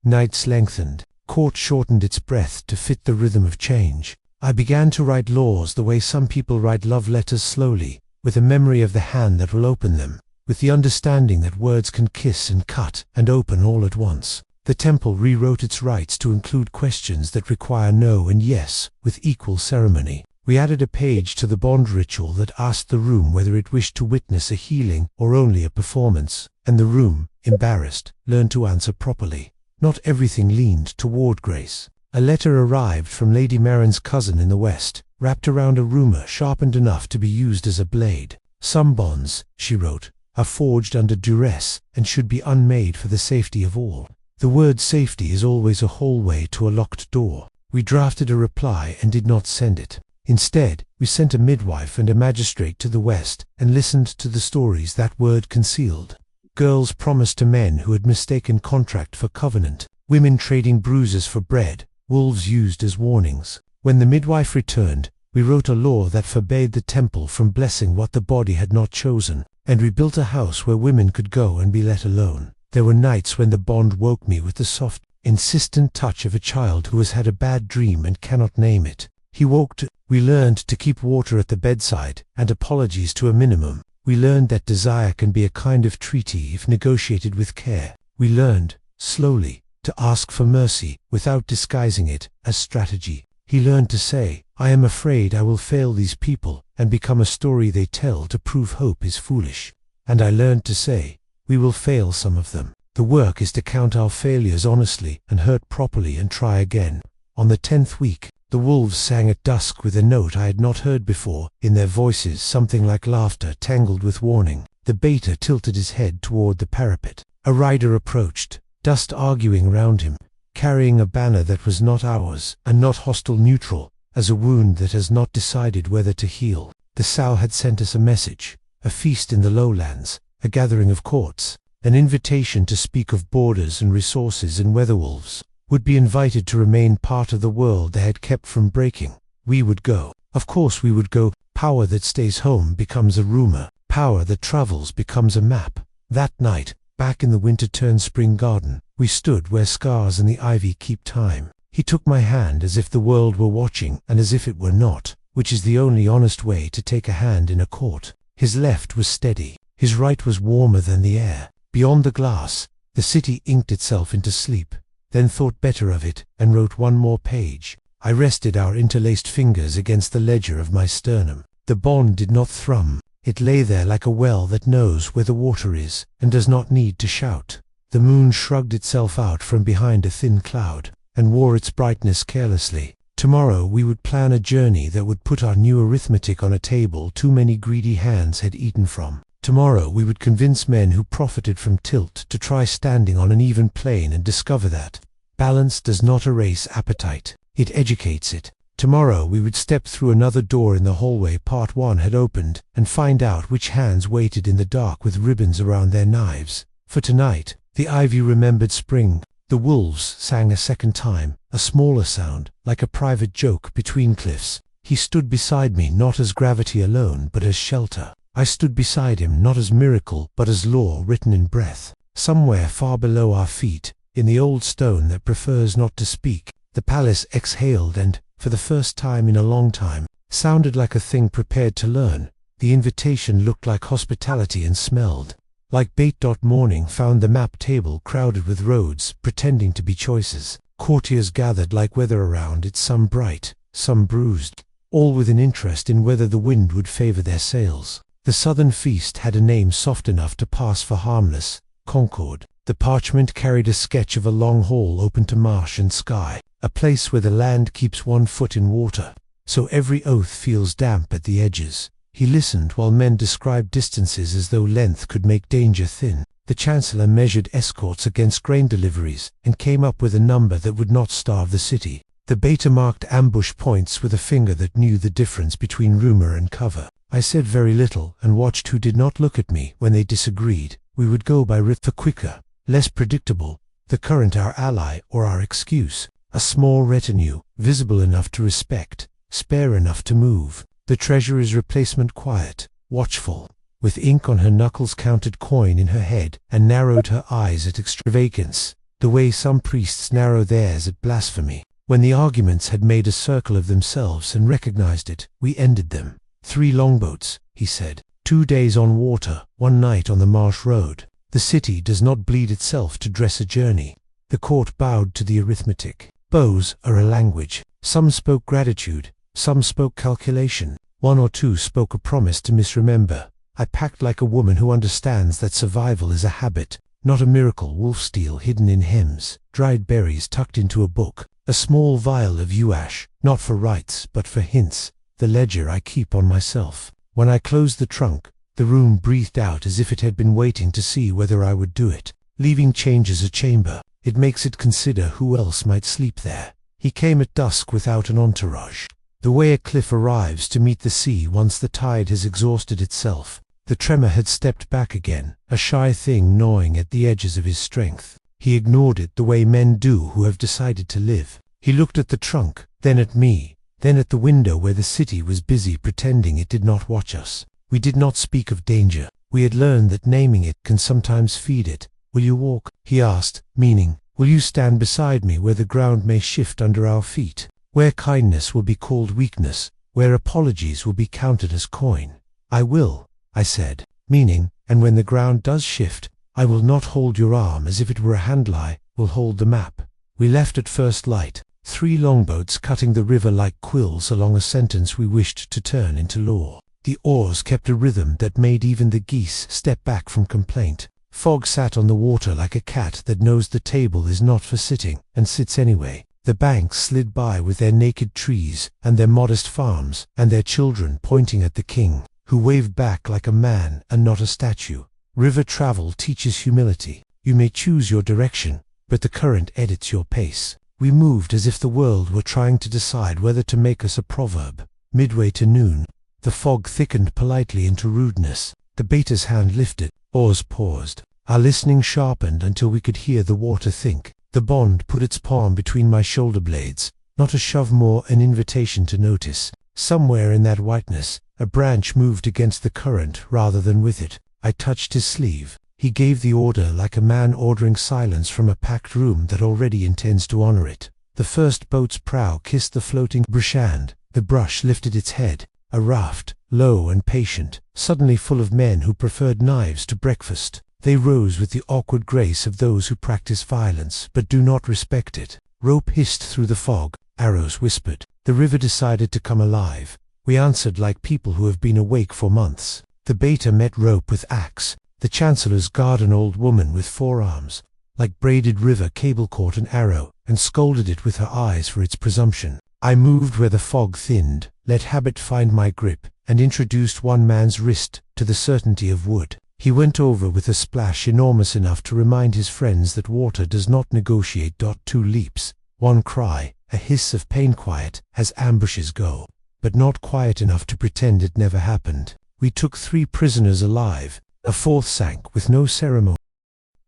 Nights lengthened. Court shortened its breath to fit the rhythm of change. I began to write laws the way some people write love letters, slowly, with a memory of the hand that will open them, with the understanding that words can kiss and cut and open all at once. The temple rewrote its rites to include questions that require no and yes, with equal ceremony. We added a page to the bond ritual that asked the room whether it wished to witness a healing or only a performance, and the room, embarrassed, learned to answer properly. Not everything leaned toward grace. A letter arrived from Lady Marin's cousin in the West, wrapped around a rumor sharpened enough to be used as a blade. "Some bonds," she wrote, "are forged under duress and should be unmade for the safety of all." The word safety is always a hallway to a locked door. We drafted a reply and did not send it. Instead, we sent a midwife and a magistrate to the West and listened to the stories that word concealed. Girls promised to men who had mistaken contract for covenant, women trading bruises for bread, wolves used as warnings. When the midwife returned, we wrote a law that forbade the temple from blessing what the body had not chosen, and we built a house where women could go and be let alone. There were nights when the bond woke me with the soft, insistent touch of a child who has had a bad dream and cannot name it. He woke to. We learned to keep water at the bedside, and apologies to a minimum. We learned that desire can be a kind of treaty if negotiated with care. We learned, slowly, to ask for mercy without disguising it as strategy. He learned to say, "I am afraid I will fail these people," and become a story they tell to prove hope is foolish. And I learned to say, "We will fail some of them. The work is to count our failures honestly and hurt properly and try again." On the 10th week, the wolves sang at dusk with a note I had not heard before, in their voices something like laughter tangled with warning. The beta tilted his head toward the parapet. A rider approached, dust arguing round him, carrying a banner that was not ours, and not hostile neutral, as a wound that has not decided whether to heal. The sow had sent us a message, a feast in the lowlands, a gathering of courts, an invitation to speak of borders and resources, and weatherwolves would be invited to remain part of the world they had kept from breaking. We would go. Of course we would go. Power that stays home becomes a rumor. Power that travels becomes a map. That night, back in the winter-turned-spring garden, we stood where scars and the ivy keep time. He took my hand as if the world were watching and as if it were not, which is the only honest way to take a hand in a court. His left was steady. His right was warmer than the air. Beyond the glass, the city inked itself into sleep, then thought better of it and wrote one more page. I rested our interlaced fingers against the ledger of my sternum. The bond did not thrum. It lay there like a well that knows where the water is and does not need to shout. The moon shrugged itself out from behind a thin cloud and wore its brightness carelessly. Tomorrow we would plan a journey that would put our new arithmetic on a table too many greedy hands had eaten from. Tomorrow we would convince men who profited from tilt to try standing on an even plane and discover that balance does not erase appetite, it educates it. Tomorrow we would step through another door in the hallway part one had opened and find out which hands waited in the dark with ribbons around their knives. For tonight, the ivy remembered spring. The wolves sang a second time, a smaller sound, like a private joke between cliffs. He stood beside me not as gravity alone but as shelter. I stood beside him not as miracle but as law written in breath. Somewhere far below our feet, in the old stone that prefers not to speak, the palace exhaled and, for the first time in a long time, sounded like a thing prepared to learn. The invitation looked like hospitality and smelled like bait. Morning found the map table crowded with roads pretending to be choices. Courtiers gathered like weather around it, some bright, some bruised, all with an interest in whether the wind would favor their sails. The southern feast had a name soft enough to pass for harmless, Concord. The parchment carried a sketch of a long hall open to marsh and sky, a place where the land keeps 1 foot in water, so every oath feels damp at the edges. He listened while men described distances as though length could make danger thin. The Chancellor measured escorts against grain deliveries and came up with a number that would not starve the city. The beta marked ambush points with a finger that knew the difference between rumor and cover. I said very little and watched who did not look at me when they disagreed. We would go by for quicker, less predictable, the current our ally or our excuse, a small retinue, visible enough to respect, spare enough to move. The treasurer's replacement quiet, watchful, with ink on her knuckles counted coin in her head, and narrowed her eyes at extravagance, the way some priests narrow theirs at blasphemy. When the arguments had made a circle of themselves and recognized it, we ended them. 3 longboats, he said. 2 days on water, 1 night on the marsh road. The city does not bleed itself to dress a journey. The court bowed to the arithmetic. Bows are a language. Some spoke gratitude, some spoke calculation. 1 or 2 spoke a promise to misremember. I packed like a woman who understands that survival is a habit, not a miracle. Wolf steel hidden in hems, dried berries tucked into a book, a small vial of uash, not for rites but for hints, the ledger I keep on myself. When I closed the trunk, the room breathed out as if it had been waiting to see whether I would do it. Leaving changes a chamber. It makes it consider who else might sleep there. He came at dusk without an entourage. The way a cliff arrives to meet the sea once the tide has exhausted itself. The tremor had stepped back again, a shy thing gnawing at the edges of his strength. He ignored it the way men do who have decided to live. He looked at the trunk, then at me, then at the window where the city was busy pretending it did not watch us. We did not speak of danger. We had learned that naming it can sometimes feed it. "Will you walk?" he asked, meaning, will you stand beside me where the ground may shift under our feet, where kindness will be called weakness, where apologies will be counted as coin? "I will," I said, meaning, and when the ground does shift, I will not hold your arm as if it were a handlie, will hold the map. We left at first light, 3 longboats cutting the river like quills along a sentence we wished to turn into law. The oars kept a rhythm that made even the geese step back from complaint. Fog sat on the water like a cat that knows the table is not for sitting, and sits anyway. The banks slid by with their naked trees, and their modest farms, and their children pointing at the king, who waved back like a man and not a statue. River travel teaches humility. You may choose your direction, but the current edits your pace. We moved as if the world were trying to decide whether to make us a proverb. Midway to noon, the fog thickened politely into rudeness. The baiter's hand lifted. Oars paused. Our listening sharpened until we could hear the water think. The bond put its palm between my shoulder blades, not a shove more, an invitation to notice. Somewhere in that whiteness, a branch moved against the current rather than with it. I touched his sleeve. He gave the order like a man ordering silence from a packed room that already intends to honor it. The first boat's prow kissed the floating brushand. The brush lifted its head, a raft, low and patient, suddenly full of men who preferred knives to breakfast. They rose with the awkward grace of those who practice violence but do not respect it. Rope hissed through the fog, arrows whispered. The river decided to come alive. We answered like people who have been awake for months. The baiter met rope with axe. The chancellor's guard, an old woman with 4 arms, like braided river cable, caught an arrow and scolded it with her eyes for its presumption. I moved where the fog thinned, let habit find my grip, and introduced one man's wrist to the certainty of wood. He went over with a splash enormous enough to remind his friends that water does not negotiate. 2 leaps, 1 cry, a hiss of pain, quiet as ambushes go, but not quiet enough to pretend it never happened. We took 3 prisoners alive. A 4th sank with no ceremony.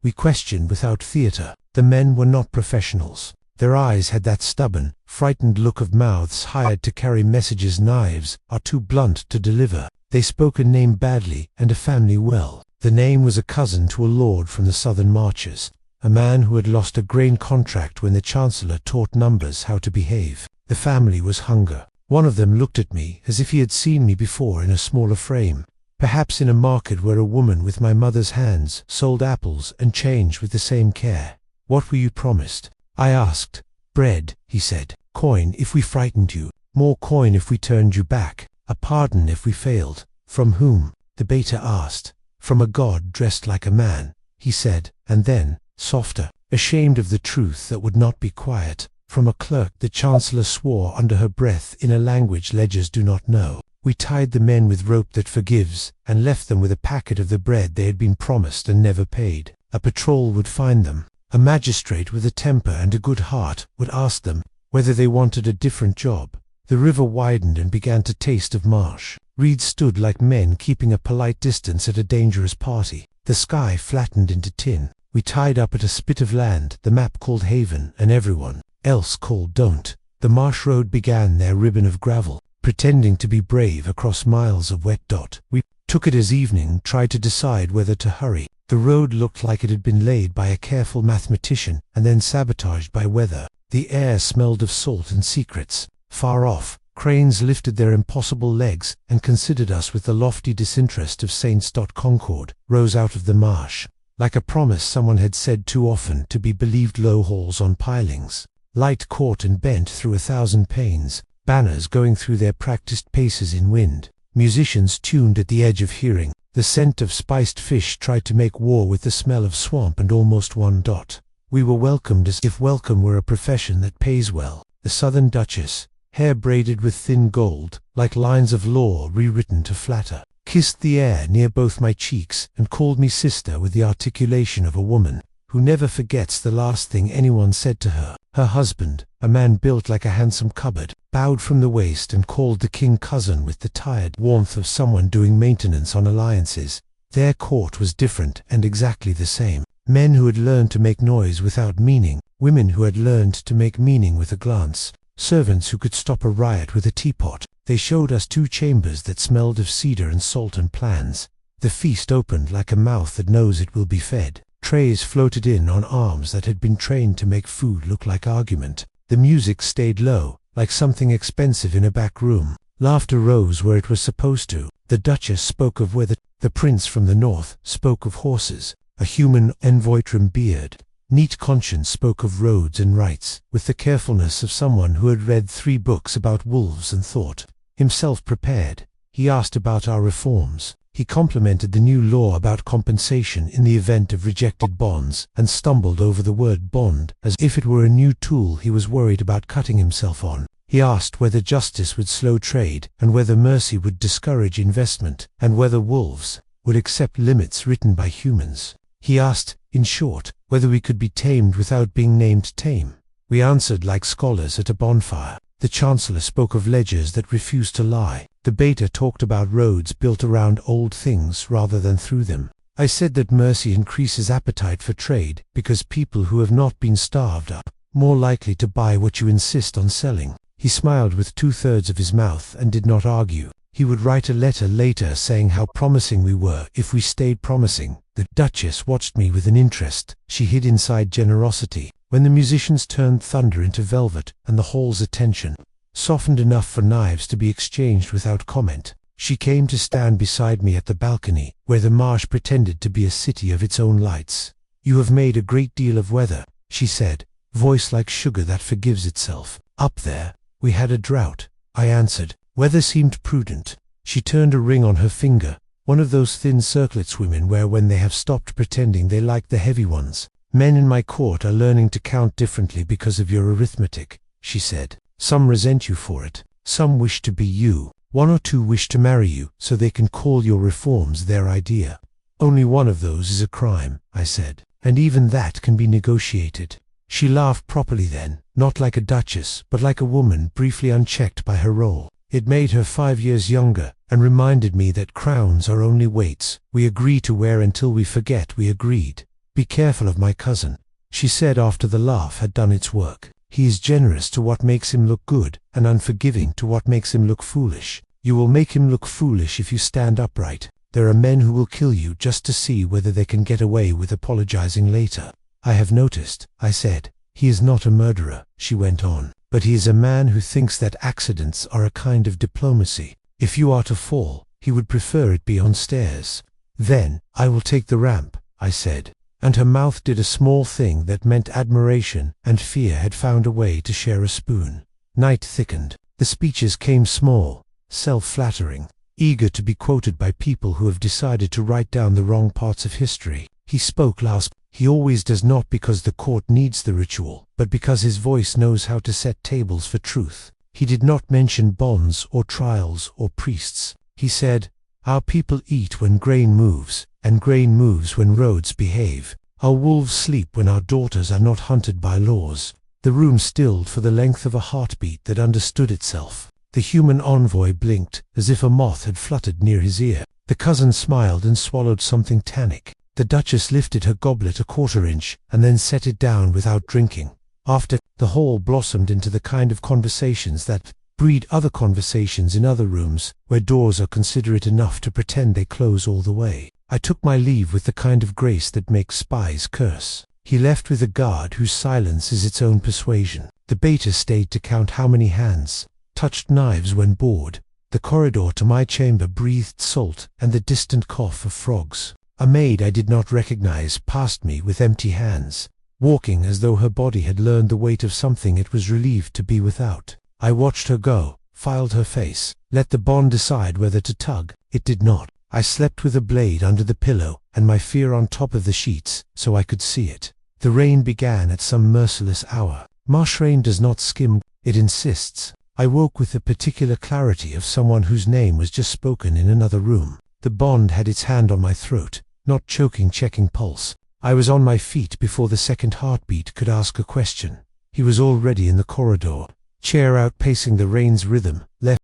We questioned without theater. The men were not professionals. Their eyes had that stubborn, frightened look of mouths hired to carry messages knives are too blunt to deliver. They spoke a name badly and a family well. The name was a cousin to a lord from the southern marches, a man who had lost a grain contract when the chancellor taught numbers how to behave. The family was Hunger. One of them looked at me as if he had seen me before in a smaller frame. Perhaps in a market where a woman with my mother's hands sold apples and change with the same care. "What were you promised?" I asked. "Bread," he said. "Coin if we frightened you. More coin if we turned you back. A pardon if we failed." "From whom?" the baiter asked. "From a god dressed like a man," he said, and then, softer, ashamed of the truth that would not be quiet, "From a clerk." The chancellor swore under her breath in a language ledgers do not know. We tied the men with rope that forgives, and left them with a packet of the bread they had been promised and never paid. A patrol would find them. A magistrate with a temper and a good heart would ask them whether they wanted a different job. The river widened and began to taste of marsh. Reeds stood like men keeping a polite distance at a dangerous party. The sky flattened into tin. We tied up at a spit of land the map called Haven and everyone else called Don't. The marsh road began their ribbon of gravel, pretending to be brave across miles of wet dot. We took it as evening, tried to decide whether to hurry. The road looked like it had been laid by a careful mathematician and then sabotaged by weather. The air smelled of salt and secrets. Far off, cranes lifted their impossible legs and considered us with the lofty disinterest of saints. Concord rose out of the marsh, like a promise someone had said too often to be believed. Low halls on pilings, light caught and bent through 1,000 panes, banners going through their practiced paces in wind, musicians tuned at the edge of hearing. The scent of spiced fish tried to make war with the smell of swamp and almost one dot. We were welcomed as if welcome were a profession that pays well. The Southern Duchess, hair braided with thin gold, like lines of law rewritten to flatter, kissed the air near both my cheeks and called me sister with the articulation of a woman who never forgets the last thing anyone said to her. Her husband, a man built like a handsome cupboard, bowed from the waist and called the king cousin with the tired warmth of someone doing maintenance on alliances. Their court was different and exactly the same. Men who had learned to make noise without meaning, women who had learned to make meaning with a glance, servants who could stop a riot with a teapot. They showed us 2 chambers that smelled of cedar and salt and plans. The feast opened like a mouth that knows it will be fed. Trays floated in on arms that had been trained to make food look like argument. The music stayed low, like something expensive in a back room. Laughter rose where it was supposed to. The Duchess spoke of weather. The prince from the north spoke of horses. A human envoy trim beard, neat conscience spoke of roads and rights, with the carefulness of someone who had read 3 books about wolves and thought himself prepared. He asked about our reforms. He complimented the new law about compensation in the event of rejected bonds, and stumbled over the word bond as if it were a new tool he was worried about cutting himself on. He asked whether justice would slow trade, and whether mercy would discourage investment, and whether wolves would accept limits written by humans. He asked, in short, whether we could be tamed without being named tame. We answered like scholars at a bonfire. The Chancellor spoke of ledgers that refused to lie. The Beta talked about roads built around old things rather than through them. I said that mercy increases appetite for trade because people who have not been starved are more likely to buy what you insist on selling. He smiled with 2/3 of his mouth and did not argue. He would write a letter later saying how promising we were if we stayed promising. The Duchess watched me with an interest she hid inside generosity. When the musicians turned thunder into velvet and the hall's attention softened enough for knives to be exchanged without comment, she came to stand beside me at the balcony, where the marsh pretended to be a city of its own lights. "You have made a great deal of weather," she said, voice like sugar that forgives itself. "Up there, we had a drought," I answered. Weather seemed prudent. She turned a ring on her finger, one of those thin circlets women wear when they have stopped pretending they like the heavy ones. "Men in my court are learning to count differently because of your arithmetic," she said. "Some resent you for it. Some wish to be you. 1 or 2 wish to marry you so they can call your reforms their idea. Only one of those is a crime," I said, "and even that can be negotiated." She laughed properly then, not like a duchess, but like a woman briefly unchecked by her role. It made her 5 years younger, and reminded me that crowns are only weights we agree to wear until we forget we agreed. "Be careful of my cousin," she said after the laugh had done its work. "He is generous to what makes him look good, and unforgiving to what makes him look foolish. You will make him look foolish if you stand upright. There are men who will kill you just to see whether they can get away with apologizing later." "I have noticed," I said. "He is not a murderer," she went on, "but he is a man who thinks that accidents are a kind of diplomacy. If you are to fall, he would prefer it be on stairs." "Then, I will take the ramp," I said. And her mouth did a small thing that meant admiration and fear had found a way to share a spoon. Night thickened. The speeches came small, self-flattering, eager to be quoted by people who have decided to write down the wrong parts of history. He spoke last. He always does, not because the court needs the ritual, but because his voice knows how to set tables for truth. He did not mention bonds or trials or priests. He said, "Our people eat when grain moves, and grain moves when roads behave. Our wolves sleep when our daughters are not hunted by laws." The room stilled for the length of a heartbeat that understood itself. The human envoy blinked, as if a moth had fluttered near his ear. The cousin smiled and swallowed something tannic. The Duchess lifted her goblet a quarter-inch, and then set it down without drinking. After, the hall blossomed into the kind of conversations that breed other conversations in other rooms, where doors are considerate enough to pretend they close all the way. I took my leave with the kind of grace that makes spies curse. He left with a guard whose silence is its own persuasion. The baiter stayed to count how many hands touched knives when bored. The corridor to my chamber breathed salt and the distant cough of frogs. A maid I did not recognize passed me with empty hands, walking as though her body had learned the weight of something it was relieved to be without. I watched her go, filed her face, let the bond decide whether to tug. It did not. I slept with a blade under the pillow and my fear on top of the sheets, so I could see it. The rain began at some merciless hour. Marsh rain does not skim, it insists. I woke with the particular clarity of someone whose name was just spoken in another room. The bond had its hand on my throat, not choking, checking pulse. I was on my feet before the second heartbeat could ask a question. He was already in the corridor, chair outpacing the rain's rhythm. Left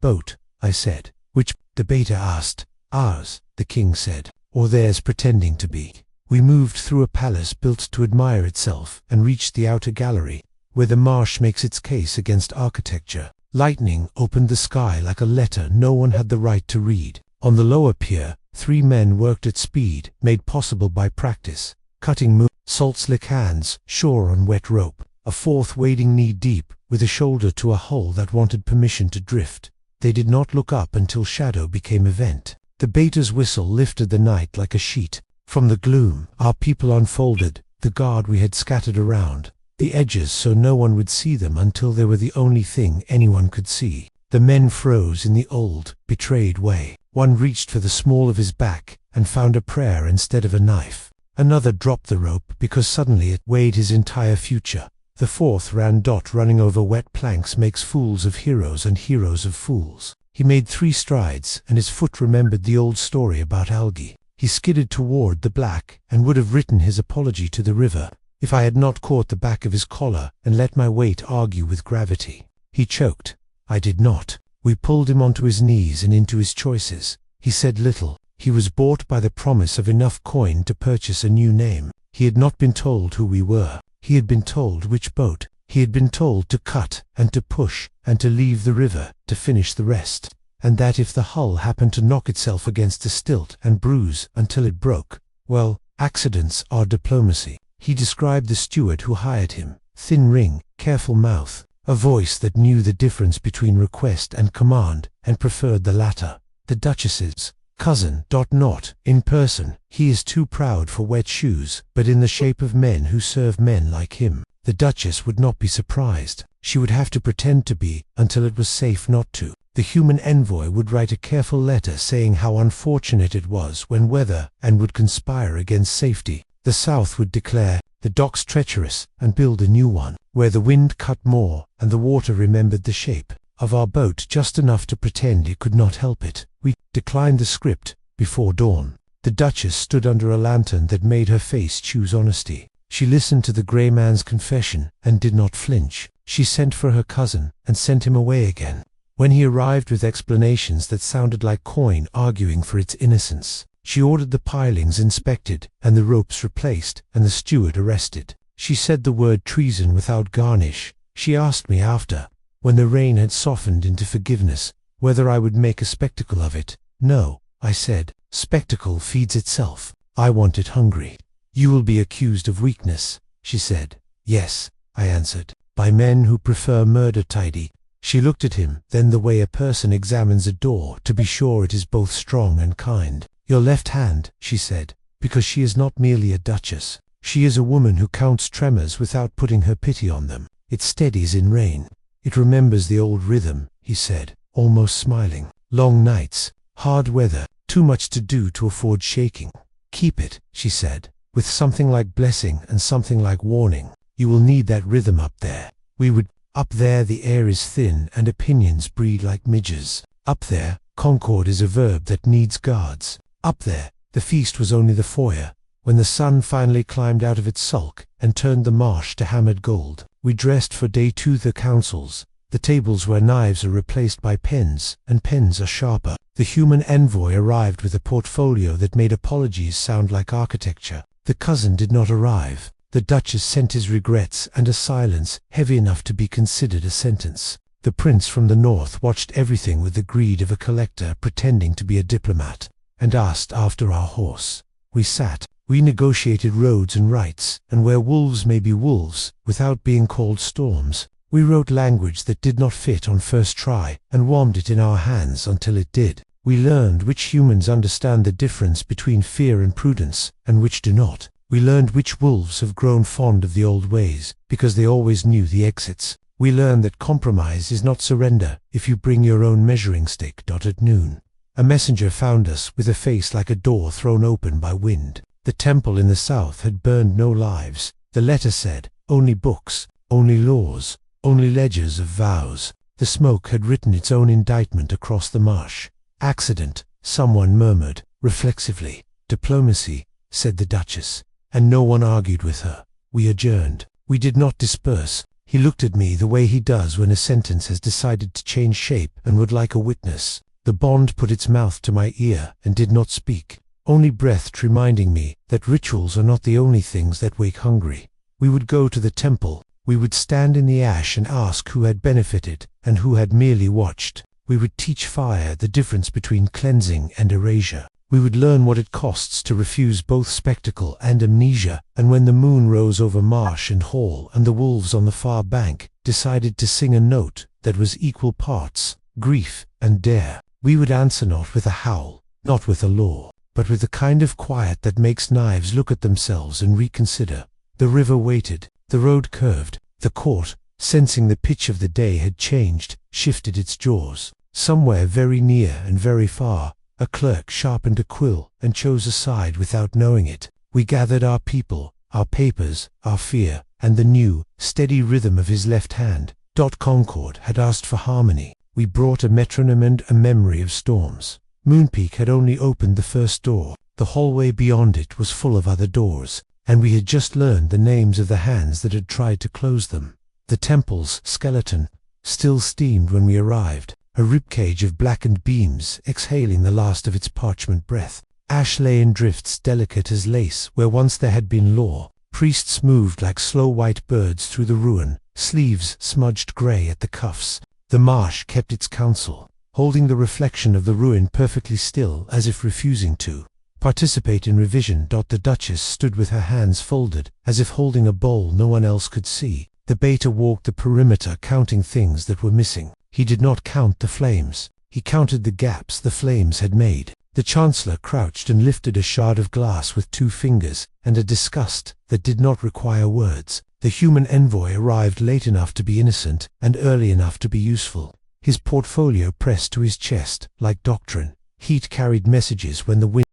boat, I said. Which? The baiter asked. Ours, the king said. Or theirs pretending to be. We moved through a palace built to admire itself and reached the outer gallery, where the marsh makes its case against architecture. Lightning opened the sky like a letter no one had the right to read. On the lower pier, 3 men worked at speed, made possible by practice, cutting salt-slick hands, shore on wet rope. A 4th wading knee-deep, with a shoulder to a hull that wanted permission to drift. They did not look up until shadow became event. The baiter's whistle lifted the night like a sheet. From the gloom, our people unfolded, the guard we had scattered around, the edges so no one would see them until they were the only thing anyone could see. The men froze in the old, betrayed way. One reached for the small of his back and found a prayer instead of a knife. Another dropped the rope because suddenly it weighed his entire future. The 4th ran. Running over wet planks makes fools of heroes and heroes of fools. He made 3 strides and his foot remembered the old story about algae. He skidded toward the black and would have written his apology to the river if I had not caught the back of his collar and let my weight argue with gravity. He choked. I did not. We pulled him onto his knees and into his choices. He said little. He was bought by the promise of enough coin to purchase a new name. He had not been told who we were. He had been told which boat. He had been told to cut and to push and to leave the river, to finish the rest. And that if the hull happened to knock itself against a stilt and bruise until it broke, well, accidents are diplomacy. He described the steward who hired him. Thin ring, careful mouth, a voice that knew the difference between request and command and preferred the latter. The Duchess's cousin. Not in person. He is too proud for wet shoes, but in the shape of men who serve men like him. The Duchess would not be surprised. She would have to pretend to be until it was safe not to. The human envoy would write a careful letter saying how unfortunate it was when weather and would conspire against safety. The South would declare the docks treacherous and build a new one, where the wind cut more and the water remembered the shape of our boat just enough to pretend it could not help it. We declined the script before dawn. The Duchess stood under a lantern that made her face choose honesty. She listened to the grey man's confession and did not flinch. She sent for her cousin and sent him away again. When he arrived with explanations that sounded like coin arguing for its innocence, she ordered the pilings inspected and the ropes replaced and the steward arrested. She said the word treason without garnish. She asked me after, when the rain had softened into forgiveness, whether I would make a spectacle of it. No, I said, spectacle feeds itself. I want it hungry. You will be accused of weakness, she said. Yes, I answered, by men who prefer murder tidy. She looked at him, then the way a person examines a door to be sure it is both strong and kind. Your left hand, she said, because she is not merely a duchess. She is a woman who counts tremors without putting her pity on them. It steadies in rain. It remembers the old rhythm, he said, almost smiling. Long nights, hard weather, too much to do to afford shaking. Keep it, she said, with something like blessing and something like warning. You will need that rhythm up there. We would. Up there the air is thin and opinions breed like midges. Up there, concord is a verb that needs guards. Up there, the feast was only the foyer. When the sun finally climbed out of its sulk and turned the marsh to hammered gold, we dressed for day 2 the councils, the tables where knives are replaced by pens, and pens are sharper. The human envoy arrived with a portfolio that made apologies sound like architecture. The cousin did not arrive. The Duchess sent his regrets and a silence heavy enough to be considered a sentence. The prince from the north watched everything with the greed of a collector pretending to be a diplomat, and asked after our horse. We sat. We negotiated roads and rights, and where wolves may be wolves, without being called storms. We wrote language that did not fit on first try, and warmed it in our hands until it did. We learned which humans understand the difference between fear and prudence, and which do not. We learned which wolves have grown fond of the old ways, because they always knew the exits. We learned that compromise is not surrender if you bring your own measuring stick. At noon, a messenger found us with a face like a door thrown open by wind. The temple in the south had burned no lives. The letter said, only books, only laws, only ledgers of vows. The smoke had written its own indictment across the marsh. Accident, someone murmured, reflexively. Diplomacy, said the Duchess, and no one argued with her. We adjourned. We did not disperse. He looked at me the way he does when a sentence has decided to change shape and would like a witness. The bond put its mouth to my ear and did not speak, only breathed, reminding me that rituals are not the only things that wake hungry. We would go to the temple. We would stand in the ash and ask who had benefited and who had merely watched. We would teach fire the difference between cleansing and erasure. We would learn what it costs to refuse both spectacle and amnesia, and when the moon rose over marsh and hall and the wolves on the far bank decided to sing a note that was equal parts grief and dare, we would answer not with a howl, not with a law, but with the kind of quiet that makes knives look at themselves and reconsider. The river waited, the road curved, the court, sensing the pitch of the day had changed, shifted its jaws. Somewhere very near and very far, a clerk sharpened a quill and chose a side without knowing it. We gathered our people, our papers, our fear, and the new, steady rhythm of his left hand. Concord had asked for harmony. We brought a metronome and a memory of storms. Moonpeak had only opened the first door. The hallway beyond it was full of other doors, and we had just learned the names of the hands that had tried to close them. The temple's skeleton still steamed when we arrived, a ribcage of blackened beams exhaling the last of its parchment breath. Ash lay in drifts delicate as lace where once there had been law. Priests moved like slow white birds through the ruin, sleeves smudged grey at the cuffs. The marsh kept its counsel, holding the reflection of the ruin perfectly still as if refusing to participate in revision. The Duchess stood with her hands folded, as if holding a bowl no one else could see. The beta walked the perimeter counting things that were missing. He did not count the flames. He counted the gaps the flames had made. The Chancellor crouched and lifted a shard of glass with 2 fingers, and a disgust that did not require words. The human envoy arrived late enough to be innocent and early enough to be useful. His portfolio pressed to his chest, like doctrine. Heat carried messages when the wind.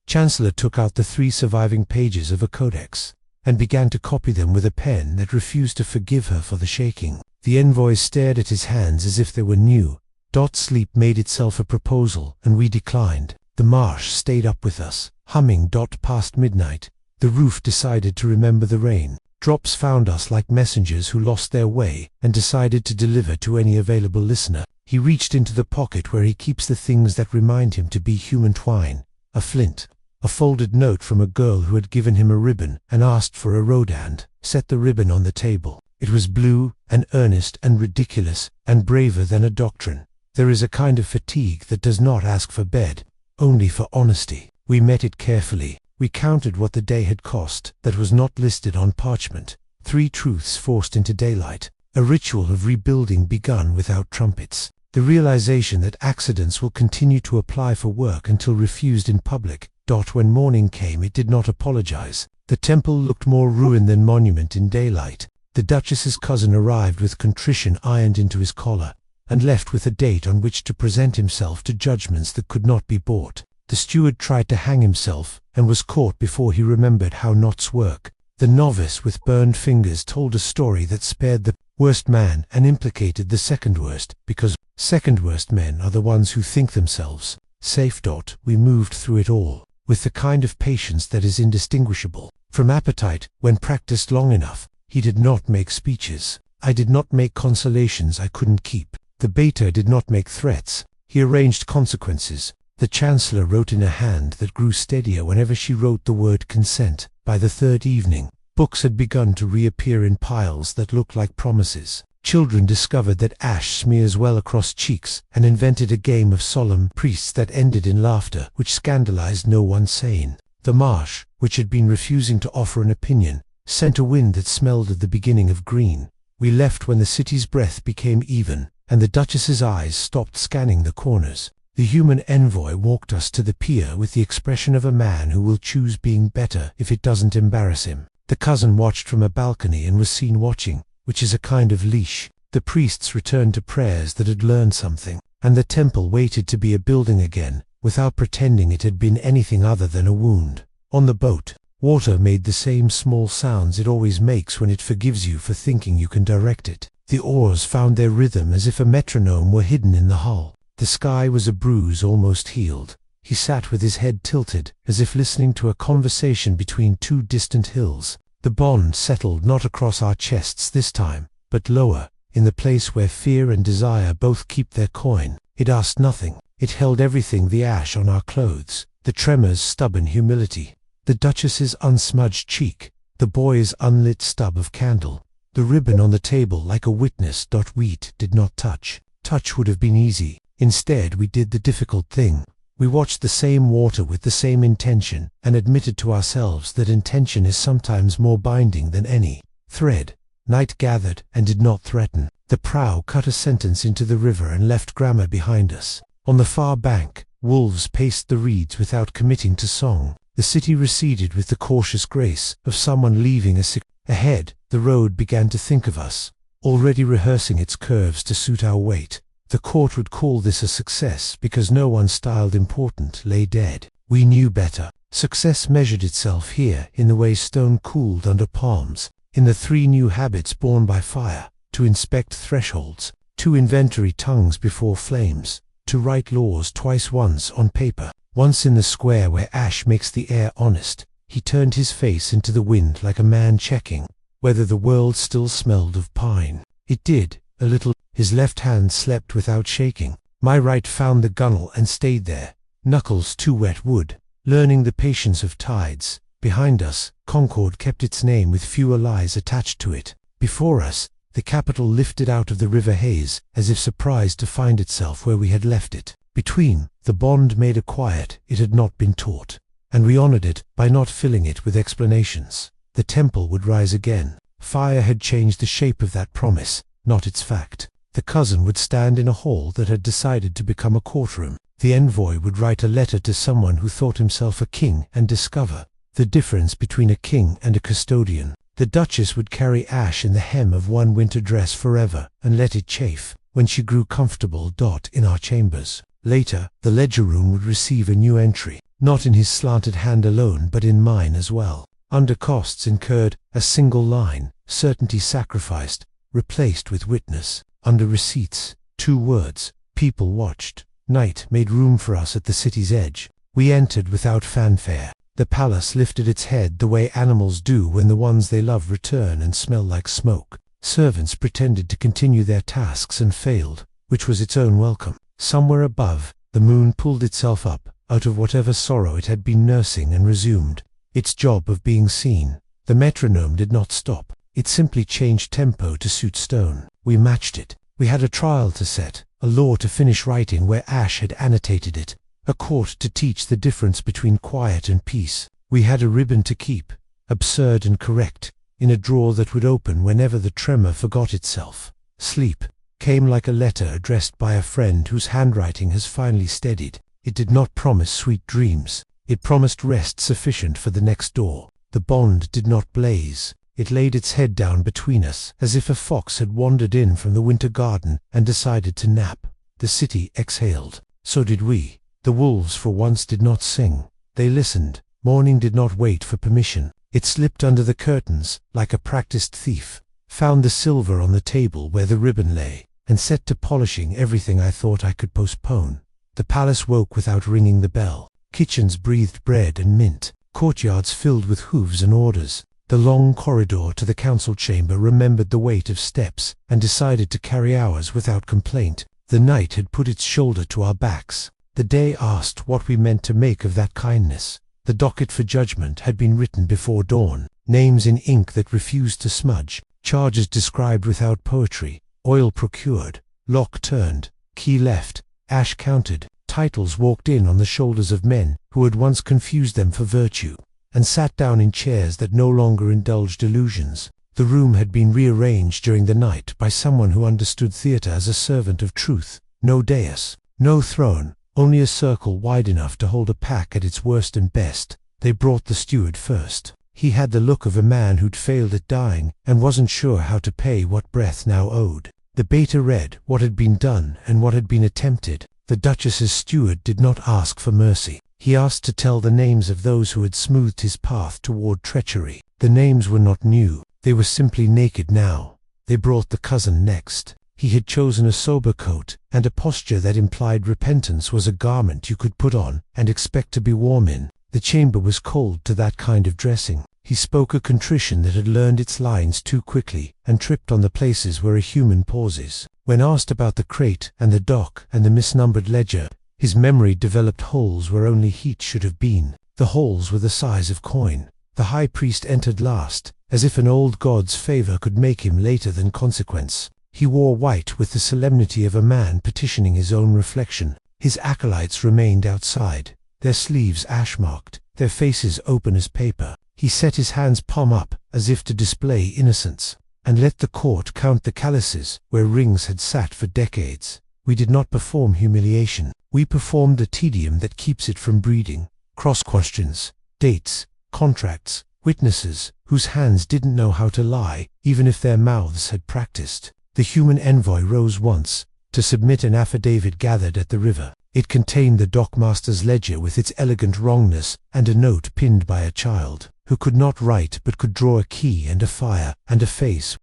Chancellor took out the 3 surviving pages of a codex, and began to copy them with a pen that refused to forgive her for the shaking. The envoy stared at his hands as if they were new. Sleep made itself a proposal, and we declined. The marsh stayed up with us, humming. Past midnight, the roof decided to remember the rain. Drops found us like messengers who lost their way and decided to deliver to any available listener. He reached into the pocket where he keeps the things that remind him to be human: twine, a flint, a folded note from a girl who had given him a ribbon and asked for a rodand. Set the ribbon on the table. It was blue and earnest and ridiculous and braver than a doctrine. There is a kind of fatigue that does not ask for bed, only for honesty. We met it carefully. We counted what the day had cost that was not listed on parchment. 3 truths forced into daylight. A ritual of rebuilding begun without trumpets. The realization that accidents will continue to apply for work until refused in public. When morning came, it did not apologize. The temple looked more ruin than monument in daylight. The Duchess's cousin arrived with contrition ironed into his collar, and left with a date on which to present himself to judgments that could not be bought. The steward tried to hang himself, and was caught before he remembered how knots work. The novice with burned fingers told a story that spared the worst man and implicated the second worst, because second worst men are the ones who think themselves safe. We moved through it all, with the kind of patience that is indistinguishable from appetite when practiced long enough. He did not make speeches. I did not make consolations I couldn't keep. The beta did not make threats. He arranged consequences. The Chancellor wrote in a hand that grew steadier whenever she wrote the word consent. By the third evening, books had begun to reappear in piles that looked like promises. Children discovered that ash smears well across cheeks and invented a game of solemn priests that ended in laughter, which scandalized no one sane. The marsh, which had been refusing to offer an opinion, sent a wind that smelled of the beginning of green. We left when the city's breath became even, and the Duchess's eyes stopped scanning the corners. The human envoy walked us to the pier with the expression of a man who will choose being better if it doesn't embarrass him. The cousin watched from a balcony and was seen watching, which is a kind of leash. The priests returned to prayers that had learned something, and the temple waited to be a building again, without pretending it had been anything other than a wound. On the boat, water made the same small sounds it always makes when it forgives you for thinking you can direct it. The oars found their rhythm as if a metronome were hidden in the hull. The sky was a bruise almost healed. He sat with his head tilted, as if listening to a conversation between two distant hills. The bond settled not across our chests this time, but lower, in the place where fear and desire both keep their coin. It asked nothing. It held everything: the ash on our clothes, the tremor's stubborn humility, the Duchess's unsmudged cheek, the boy's unlit stub of candle, the ribbon on the table like a witness. We did not touch. Touch would have been easy. Instead, we did the difficult thing. We watched the same water with the same intention, and admitted to ourselves that intention is sometimes more binding than any thread. Night gathered and did not threaten. The prow cut a sentence into the river and left grammar behind us. On the far bank, wolves paced the reeds without committing to song. The city receded with the cautious grace of someone leaving a sick. Ahead, the road began to think of us, already rehearsing its curves to suit our weight. The court would call this a success because no one styled important lay dead. We knew better. Success measured itself here in the way stone cooled under palms, in the 3 new habits born by fire: to inspect thresholds, to inventory tongues before flames, to write laws twice, once on paper, once in the square where ash makes the air honest. He turned his face into the wind like a man checking whether the world still smelled of pine. It did, a little. His left hand slept without shaking. My right found the gunwale and stayed there, knuckles to wet wood, learning the patience of tides. Behind us, Concord kept its name with fewer lies attached to it. Before us, the capital lifted out of the river haze, as if surprised to find itself where we had left it. Between, the bond made a quiet it had not been taught, and we honored it by not filling it with explanations. The temple would rise again. Fire had changed the shape of that promise, not its fact. The cousin would stand in a hall that had decided to become a courtroom. The envoy would write a letter to someone who thought himself a king and discover the difference between a king and a custodian. The Duchess would carry ash in the hem of one winter dress forever and let it chafe when she grew comfortable. In our chambers. Later, the ledger room would receive a new entry, not in his slanted hand alone but in mine as well. Under costs incurred, a single line: certainty sacrificed, replaced with witness. Under receipts, 2 words: people watched. Night made room for us at the city's edge. We entered without fanfare. The palace lifted its head the way animals do when the ones they love return and smell like smoke. Servants pretended to continue their tasks and failed, which was its own welcome. Somewhere above, the moon pulled itself up out of whatever sorrow it had been nursing and resumed its job of being seen. The metronome did not stop. It simply changed tempo to suit stone. We matched it. We had a trial to set, a law to finish writing where ash had annotated it, a court to teach the difference between quiet and peace. We had a ribbon to keep, absurd and correct, in a drawer that would open whenever the tremor forgot itself. Sleep came like a letter addressed by a friend whose handwriting has finally steadied. It did not promise sweet dreams. It promised rest sufficient for the next door. The bond did not blaze. It laid its head down between us, as if a fox had wandered in from the winter garden and decided to nap. The city exhaled. So did we. The wolves for once did not sing. They listened. Morning did not wait for permission. It slipped under the curtains, like a practiced thief, found the silver on the table where the ribbon lay, and set to polishing everything I thought I could postpone. The palace woke without ringing the bell. Kitchens breathed bread and mint. Courtyards filled with hooves and orders. The long corridor to the council chamber remembered the weight of steps and decided to carry ours without complaint. The night had put its shoulder to our backs. The day asked what we meant to make of that kindness. The docket for judgment had been written before dawn, names in ink that refused to smudge, charges described without poetry, oil procured, lock turned, key left, ash counted, titles walked in on the shoulders of men who had once confused them for virtue, and sat down in chairs that no longer indulged illusions. The room had been rearranged during the night by someone who understood theatre as a servant of truth. No dais, no throne, only a circle wide enough to hold a pack at its worst and best. They brought the steward first. He had the look of a man who'd failed at dying and wasn't sure how to pay what breath now owed. The beta read what had been done and what had been attempted. The Duchess's steward did not ask for mercy. He asked to tell the names of those who had smoothed his path toward treachery. The names were not new. They were simply naked now. They brought the cousin next. He had chosen a sober coat, and a posture that implied repentance was a garment you could put on and expect to be warm in. The chamber was cold to that kind of dressing. He spoke a contrition that had learned its lines too quickly and tripped on the places where a human pauses. When asked about the crate and the dock and the misnumbered ledger, his memory developed holes where only heat should have been. The holes were the size of coin. The high priest entered last, as if an old god's favor could make him later than consequence. He wore white with the solemnity of a man petitioning his own reflection. His acolytes remained outside, their sleeves ash-marked, their faces open as paper. He set his hands palm up, as if to display innocence, and let the court count the calluses where rings had sat for decades. We did not perform humiliation. We performed the tedium that keeps it from breeding. Cross-questions, dates, contracts, witnesses whose hands didn't know how to lie, even if their mouths had practiced. The human envoy rose once, to submit an affidavit gathered at the river. It contained the dockmaster's ledger with its elegant wrongness, and a note pinned by a child, who could not write but could draw a key and a fire and a face.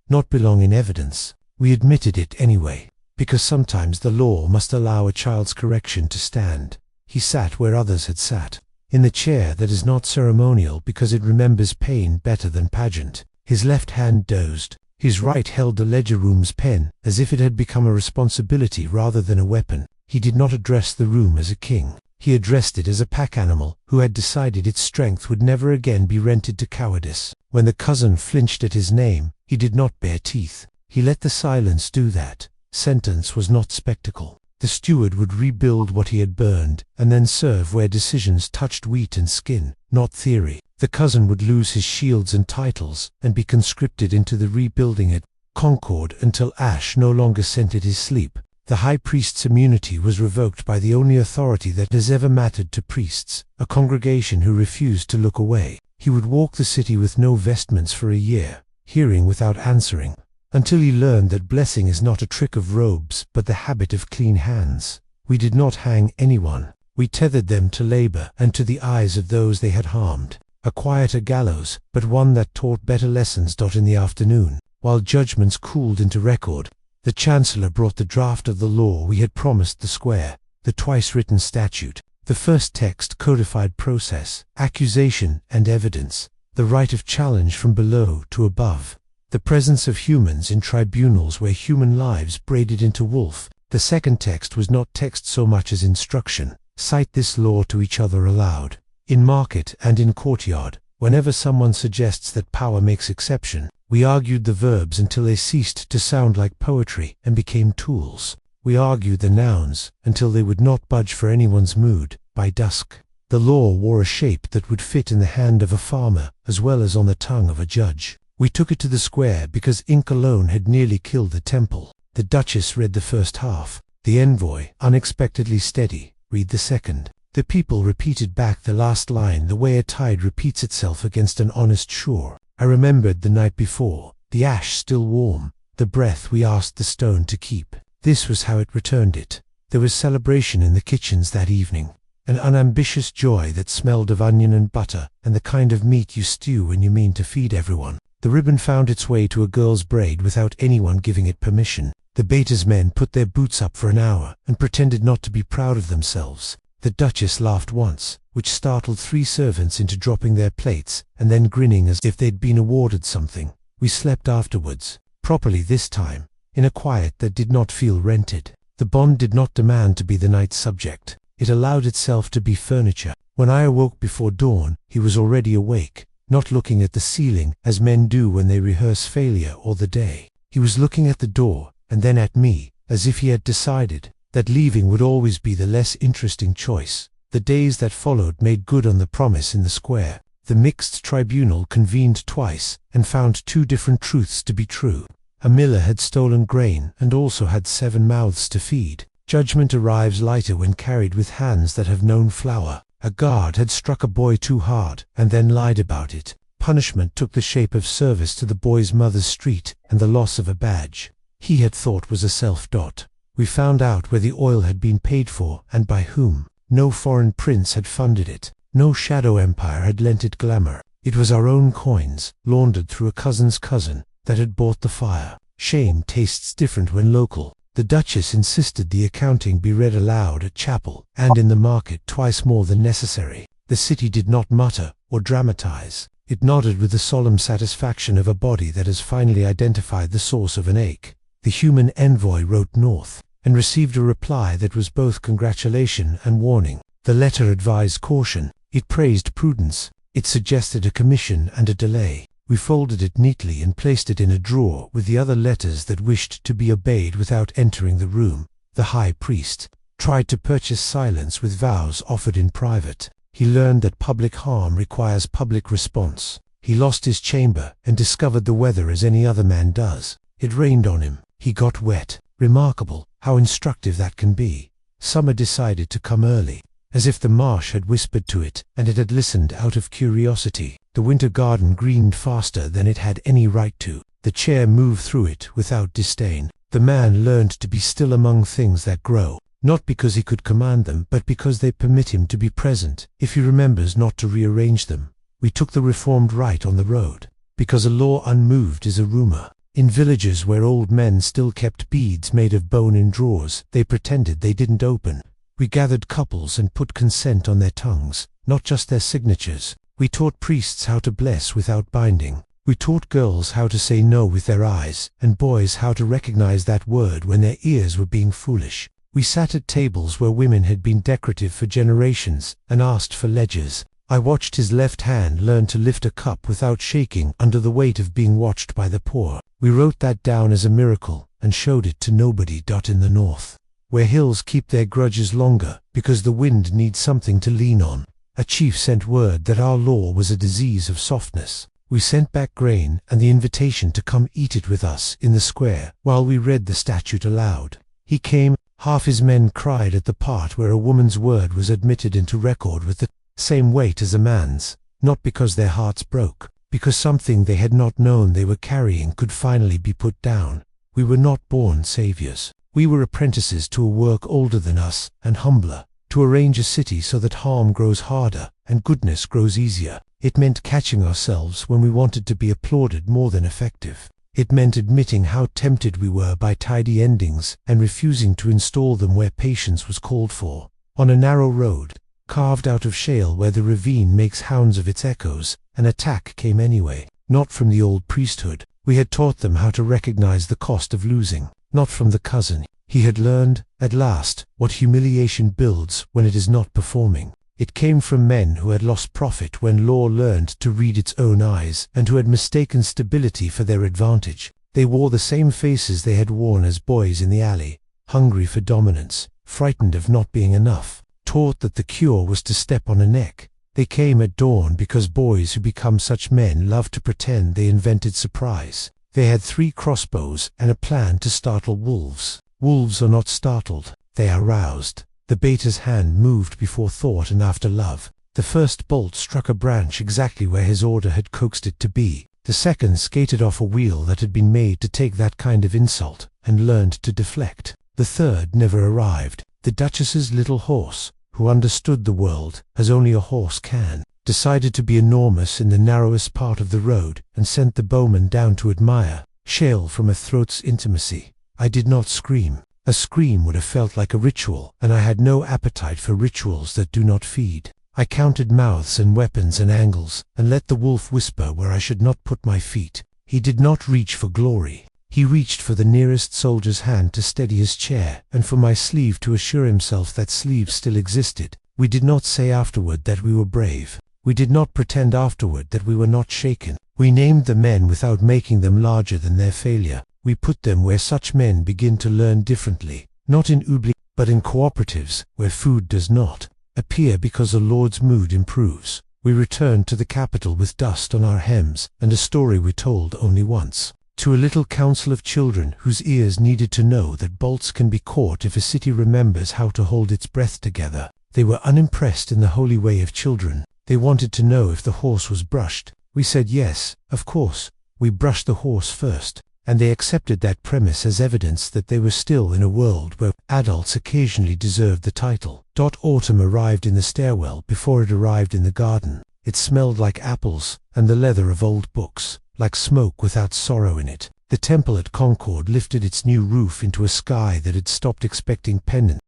Not belong in evidence. We admitted it anyway, because sometimes the law must allow a child's correction to stand. He sat where others had sat, in the chair that is not ceremonial because it remembers pain better than pageant. His left hand dozed. His right held the ledger room's pen, as if it had become a responsibility rather than a weapon. He did not address the room as a king. He addressed it as a pack animal who had decided its strength would never again be rented to cowardice. When the cousin flinched at his name, he did not bare teeth. He let the silence do that. Sentence was not spectacle. The steward would rebuild what he had burned, and then serve where decisions touched wheat and skin, not theory. The cousin would lose his shields and titles, and be conscripted into the rebuilding at Concord until ash no longer scented his sleep. The high priest's immunity was revoked by the only authority that has ever mattered to priests, a congregation who refused to look away. He would walk the city with no vestments for a year, hearing without answering, until he learned that blessing is not a trick of robes but the habit of clean hands. We did not hang anyone. We tethered them to labor and to the eyes of those they had harmed. A quieter gallows, but one that taught better lessons. In the afternoon, while judgments cooled into record, the Chancellor brought the draft of the law we had promised the square, the twice-written statute. The first text codified process, accusation and evidence, the right of challenge from below to above, the presence of humans in tribunals where human lives braided into wolf. The second text was not text so much as instruction. Cite this law to each other aloud. In market and in courtyard, whenever someone suggests that power makes exception, we argued the verbs until they ceased to sound like poetry and became tools. We argued the nouns until they would not budge for anyone's mood. By dusk, the law wore a shape that would fit in the hand of a farmer as well as on the tongue of a judge. We took it to the square because ink alone had nearly killed the temple. The Duchess read the first half. The envoy, unexpectedly steady, read the second. The people repeated back the last line the way a tide repeats itself against an honest shore. I remembered the night before, the ash still warm, the breath we asked the stone to keep. This was how it returned it. There was celebration in the kitchens that evening, an unambitious joy that smelled of onion and butter and the kind of meat you stew when you mean to feed everyone. The ribbon found its way to a girl's braid without anyone giving it permission. The Beta's men put their boots up for an hour and pretended not to be proud of themselves. The Duchess laughed once, which startled 3 servants into dropping their plates and then grinning as if they'd been awarded something. We slept afterwards, properly this time, in a quiet that did not feel rented. The bond did not demand to be the night's subject. It allowed itself to be furniture. When I awoke before dawn, he was already awake, not looking at the ceiling, as men do when they rehearse failure or the day. He was looking at the door, and then at me, as if he had decided that leaving would always be the less interesting choice. The days that followed made good on the promise in the square. The mixed tribunal convened twice, and found two different truths to be true. A miller had stolen grain, and also had 7 mouths to feed. Judgment arrives lighter when carried with hands that have known flour. A guard had struck a boy too hard, and then lied about it. Punishment took the shape of service to the boy's mother's street, and the loss of a badge he had thought was a self-dot. We found out where the oil had been paid for, and by whom. No foreign prince had funded it. No shadow empire had lent it glamour. It was our own coins, laundered through a cousin's cousin, that had bought the fire. Shame tastes different when local. The Duchess insisted the accounting be read aloud at chapel, and in the market twice more than necessary. The city did not mutter or dramatize. It nodded with the solemn satisfaction of a body that has finally identified the source of an ache. The human envoy wrote north, and received a reply that was both congratulation and warning. The letter advised caution. It praised prudence. It suggested a commission and a delay. We folded it neatly and placed it in a drawer with the other letters that wished to be obeyed without entering the room. The high priest tried to purchase silence with vows offered in private. He learned that public harm requires public response. He lost his chamber and discovered the weather as any other man does. It rained on him. He got wet. Remarkable how instructive that can be. Summer decided to come early, as if the marsh had whispered to it, and it had listened out of curiosity. The winter garden greened faster than it had any right to. The chair moved through it without disdain. The man learned to be still among things that grow, not because he could command them, but because they permit him to be present, if he remembers not to rearrange them. We took the reformed right on the road, because a law unmoved is a rumor. In villages where old men still kept beads made of bone in drawers, they pretended they didn't open. We gathered couples and put consent on their tongues, not just their signatures. We taught priests how to bless without binding. We taught girls how to say no with their eyes, and boys how to recognize that word when their ears were being foolish. We sat at tables where women had been decorative for generations, and asked for ledgers. I watched his left hand learn to lift a cup without shaking under the weight of being watched by the poor. We wrote that down as a miracle, and showed it to nobody. In the north, where hills keep their grudges longer, because the wind needs something to lean on, a chief sent word that our law was a disease of softness. We sent back grain and the invitation to come eat it with us in the square, while we read the statute aloud. He came. Half his men cried at the part where a woman's word was admitted into record with the same weight as a man's, not because their hearts broke, because something they had not known they were carrying could finally be put down. We were not born saviors. We were apprentices to a work older than us and humbler, to arrange a city so that harm grows harder and goodness grows easier. It meant catching ourselves when we wanted to be applauded more than effective. It meant admitting how tempted we were by tidy endings and refusing to install them where patience was called for. On a narrow road, carved out of shale where the ravine makes hounds of its echoes, an attack came anyway. Not from the old priesthood. We had taught them how to recognize the cost of losing. Not from the cousin. He had learned, at last, what humiliation builds when it is not performing. It came from men who had lost profit when law learned to read its own eyes, and who had mistaken stability for their advantage. They wore the same faces they had worn as boys in the alley, hungry for dominance, frightened of not being enough, taught that the cure was to step on a neck. They came at dawn because boys who become such men love to pretend they invented surprise. They had 3 crossbows and a plan to startle wolves. Wolves are not startled, they are roused. The baiter's hand moved before thought and after love. The first bolt struck a branch exactly where his order had coaxed it to be. The second skated off a wheel that had been made to take that kind of insult, and learned to deflect. The third never arrived. The Duchess's little horse, who understood the world as only a horse can, decided to be enormous in the narrowest part of the road, and sent the bowman down to admire shale from a throat's intimacy. I did not scream. A scream would have felt like a ritual, and I had no appetite for rituals that do not feed. I counted mouths and weapons and angles, and let the wolf whisper where I should not put my feet. He did not reach for glory. He reached for the nearest soldier's hand to steady his chair, and for my sleeve to assure himself that sleeve still existed. We did not say afterward that we were brave. We did not pretend afterward that we were not shaken. We named the men without making them larger than their failure. We put them where such men begin to learn differently, not in oubli, but in cooperatives, where food does not appear because the Lord's mood improves. We returned to the capital with dust on our hems, and a story we told only once. To a little council of children whose ears needed to know that bolts can be caught if a city remembers how to hold its breath together. They were unimpressed in the holy way of children. They wanted to know if the horse was brushed. We said yes, of course, we brushed the horse first, and they accepted that premise as evidence that they were still in a world where adults occasionally deserved the title. Autumn arrived in the stairwell before it arrived in the garden. It smelled like apples and the leather of old books, like smoke without sorrow in it. The temple at Concord lifted its new roof into a sky that had stopped expecting penance.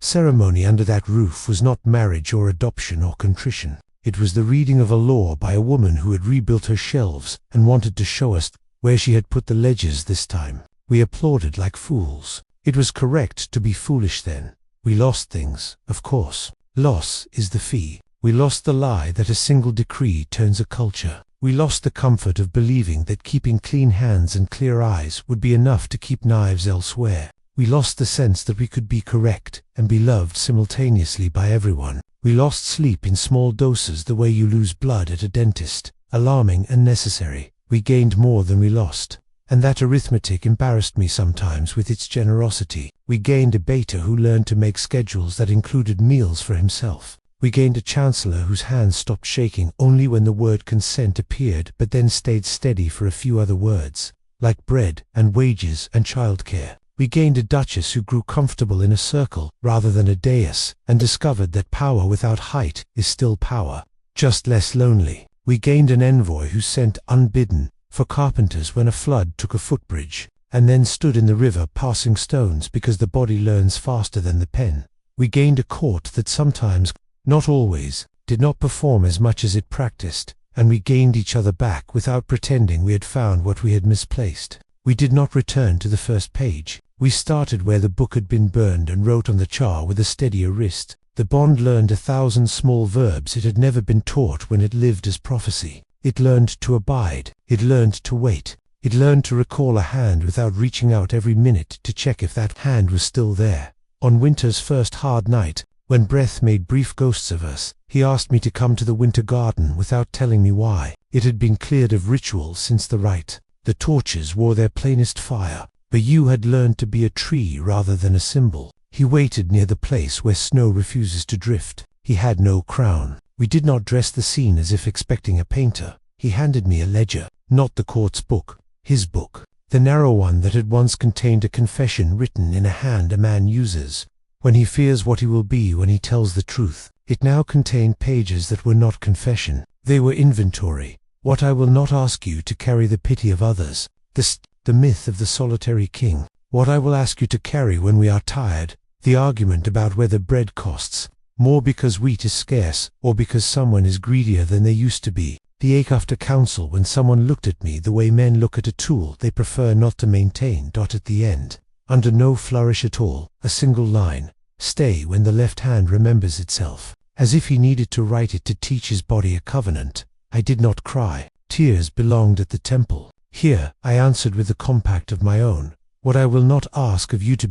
Ceremony under that roof was not marriage or adoption or contrition. It was the reading of a law by a woman who had rebuilt her shelves and wanted to show us where she had put the ledgers this time. We applauded like fools. It was correct to be foolish then. We lost things, of course. Loss is the fee. We lost the lie that a single decree turns a culture. We lost the comfort of believing that keeping clean hands and clear eyes would be enough to keep knives elsewhere. We lost the sense that we could be correct and be loved simultaneously by everyone. We lost sleep in small doses the way you lose blood at a dentist. Alarming and necessary. We gained more than we lost. And that arithmetic embarrassed me sometimes with its generosity. We gained a beta who learned to make schedules that included meals for himself. We gained a chancellor whose hands stopped shaking only when the word consent appeared, but then stayed steady for a few other words, like bread and wages and childcare. We gained a duchess who grew comfortable in a circle rather than a dais, and discovered that power without height is still power, just less lonely. We gained an envoy who sent unbidden for carpenters when a flood took a footbridge, and then stood in the river passing stones because the body learns faster than the pen. We gained a court that sometimes, not always, did not perform as much as it practiced, and we gained each other back without pretending we had found what we had misplaced. We did not return to the first page. We started where the book had been burned and wrote on the char with a steadier wrist. The bond learned 1,000 small verbs it had never been taught when it lived as prophecy. It learned to abide. It learned to wait. It learned to recall a hand without reaching out every minute to check if that hand was still there. On winter's first hard night, when breath made brief ghosts of us, he asked me to come to the winter garden without telling me why. It had been cleared of ritual since the rite. The torches wore their plainest fire, but you had learned to be a tree rather than a symbol. He waited near the place where snow refuses to drift. He had no crown. We did not dress the scene as if expecting a painter. He handed me a ledger, not the court's book, his book, the narrow one that had once contained a confession written in a hand a man uses when he fears what he will be when he tells the truth. It now contained pages that were not confession. They were inventory. What I will not ask you to carry the pity of others, the myth of the solitary king. What I will ask you to carry when we are tired, the argument about whether bread costs more because wheat is scarce or because someone is greedier than they used to be. The ache after counsel when someone looked at me the way men look at a tool they prefer not to maintain. At the end, under no flourish at all, a single line, stay when the left hand remembers itself, as if he needed to write it to teach his body a covenant. I did not cry. Tears belonged at the temple. Here, I answered with a compact of my own. What I will not ask of you to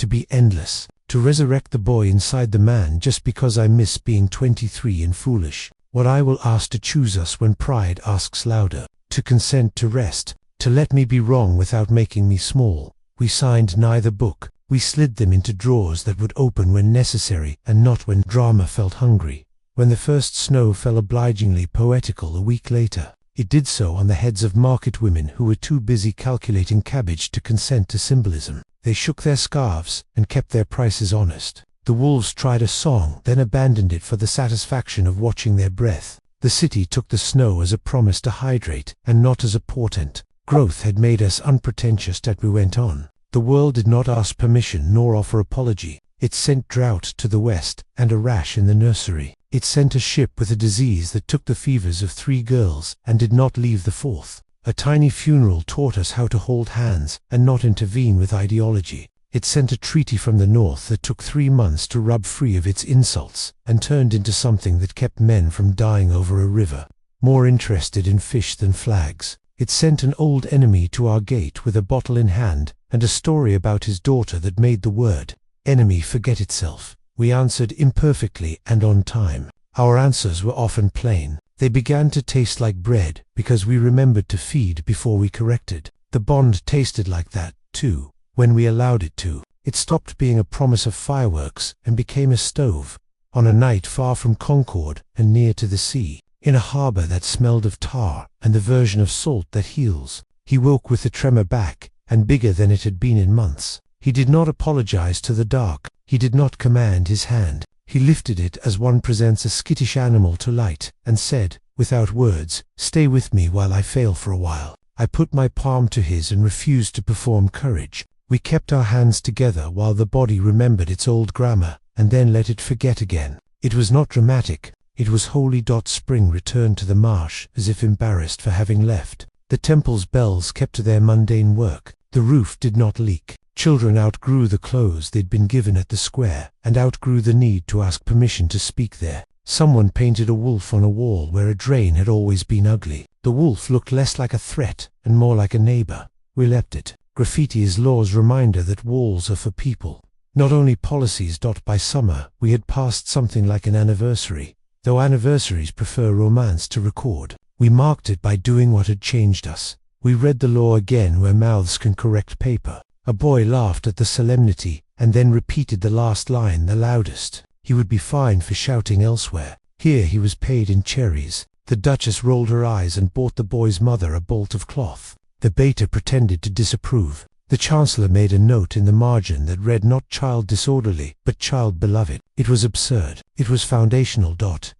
be endless, to resurrect the boy inside the man just because I miss being 23 and foolish. What I will ask to choose us when pride asks louder, to consent to rest, to let me be wrong without making me small. We signed neither book. We slid them into drawers that would open when necessary and not when drama felt hungry. When the first snow fell obligingly poetical a week later, it did so on the heads of market women who were too busy calculating cabbage to consent to symbolism. They shook their scarves and kept their prices honest. The wolves tried a song, then abandoned it for the satisfaction of watching their breath. The city took the snow as a promise to hydrate and not as a portent. Growth had made us unpretentious as we went on. The world did not ask permission nor offer apology. It sent drought to the west and a rash in the nursery. It sent a ship with a disease that took the fevers of 3 girls and did not leave the 4th. A tiny funeral taught us how to hold hands and not intervene with ideology. It sent a treaty from the north that took 3 months to rub free of its insults and turned into something that kept men from dying over a river, more interested in fish than flags. It sent an old enemy to our gate with a bottle in hand and a story about his daughter that made the word enemy forget itself. We answered imperfectly and on time. Our answers were often plain. They began to taste like bread because we remembered to feed before we corrected. The bond tasted like that, too, when we allowed it to. It stopped being a promise of fireworks and became a stove, on a night far from Concord and near to the sea, in a harbor that smelled of tar and the version of salt that heals. He woke with a tremor back, and bigger than it had been in months. He did not apologize to the dark. He did not command his hand. He lifted it as one presents a skittish animal to light, and said, without words, "Stay with me while I fail for a while." I put my palm to his and refused to perform courage. We kept our hands together while the body remembered its old grammar, and then let it forget again. It was not dramatic. It was holy. Spring returned to the marsh, as if embarrassed for having left. The temple's bells kept to their mundane work. The roof did not leak. Children outgrew the clothes they'd been given at the square, and outgrew the need to ask permission to speak there. Someone painted a wolf on a wall where a drain had always been ugly. The wolf looked less like a threat and more like a neighbor. We left it. Graffiti is law's reminder that walls are for people, not only policies. By summer, we had passed something like an anniversary, though anniversaries prefer romance to record. We marked it by doing what had changed us. We read the law again where mouths can correct paper. A boy laughed at the solemnity and then repeated the last line the loudest. He would be fined for shouting elsewhere. Here he was paid in cherries. The Duchess rolled her eyes and bought the boy's mother a bolt of cloth. The Beta pretended to disapprove. The Chancellor made a note in the margin that read not child disorderly, but child beloved. It was absurd. It was foundational.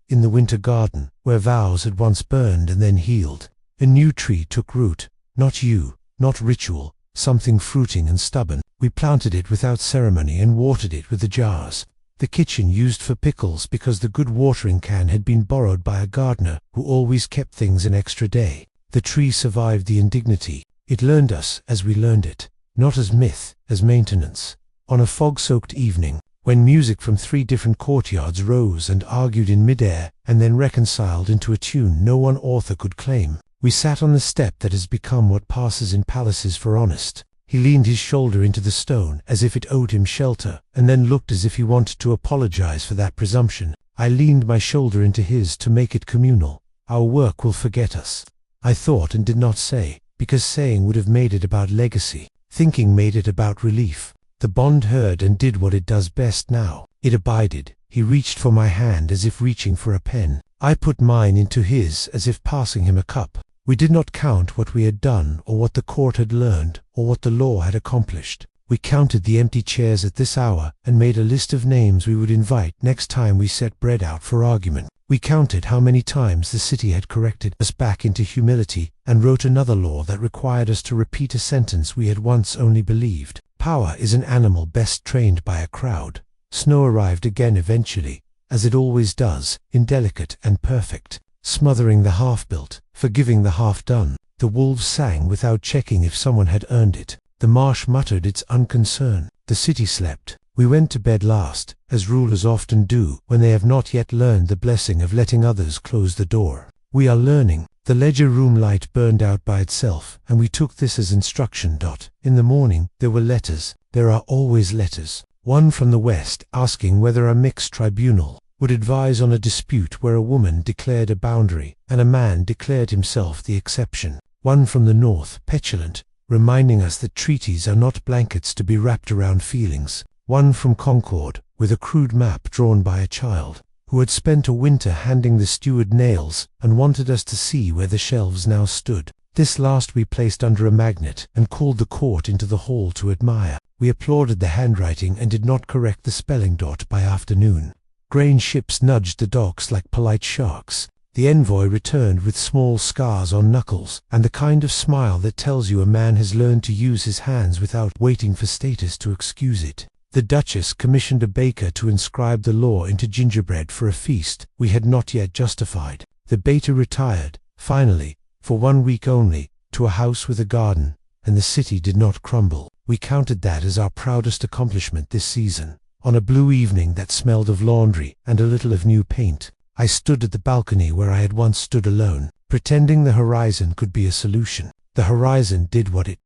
In the winter garden, where vows had once burned and then healed, a new tree took root. Not you, not ritual, something fruiting and stubborn. We planted it without ceremony and watered it with the jars. The kitchen used for pickles because the good watering can had been borrowed by a gardener who always kept things an extra day. The tree survived the indignity. It learned us as we learned it, not as myth, as maintenance. On a fog-soaked evening, when music from 3 different courtyards rose and argued in midair and then reconciled into a tune no one author could claim, we sat on the step that has become what passes in palaces for honest. He leaned his shoulder into the stone as if it owed him shelter, and then looked as if he wanted to apologize for that presumption. I leaned my shoulder into his to make it communal. Our work will forget us. I thought and did not say, because saying would have made it about legacy. Thinking made it about relief. The bond heard and did what it does best now. It abided. He reached for my hand as if reaching for a pen. I put mine into his as if passing him a cup. We did not count what we had done or what the court had learned or what the law had accomplished. We counted the empty chairs at this hour and made a list of names we would invite next time we set bread out for argument. We counted how many times the city had corrected us back into humility and wrote another law that required us to repeat a sentence we had once only believed. Power is an animal best trained by a crowd. Snow arrived again eventually, as it always does, indelicate and perfect, smothering the half-built, forgiving the half-done. The wolves sang without checking if someone had earned it. The marsh muttered its unconcern. The city slept. We went to bed last, as rulers often do when they have not yet learned the blessing of letting others close the door. We are learning. The ledger room light burned out by itself, and we took this as instruction. In the morning, there were letters. There are always letters. One from the west asking whether a mixed tribunal would advise on a dispute where a woman declared a boundary and a man declared himself the exception. One from the north, petulant, reminding us that treaties are not blankets to be wrapped around feelings. One from Concord, with a crude map drawn by a child, who had spent a winter handing the steward nails and wanted us to see where the shelves now stood. This last we placed under a magnet and called the court into the hall to admire. We applauded the handwriting and did not correct the spelling. By afternoon, grain ships nudged the docks like polite sharks. The envoy returned with small scars on knuckles and the kind of smile that tells you a man has learned to use his hands without waiting for status to excuse it. The Duchess commissioned a baker to inscribe the law into gingerbread for a feast we had not yet justified. The Beta retired, finally, for 1 week only, to a house with a garden, and the city did not crumble. We counted that as our proudest accomplishment this season. On a blue evening that smelled of laundry and a little of new paint, I stood at the balcony where I had once stood alone, pretending the horizon could be a solution. The horizon did what it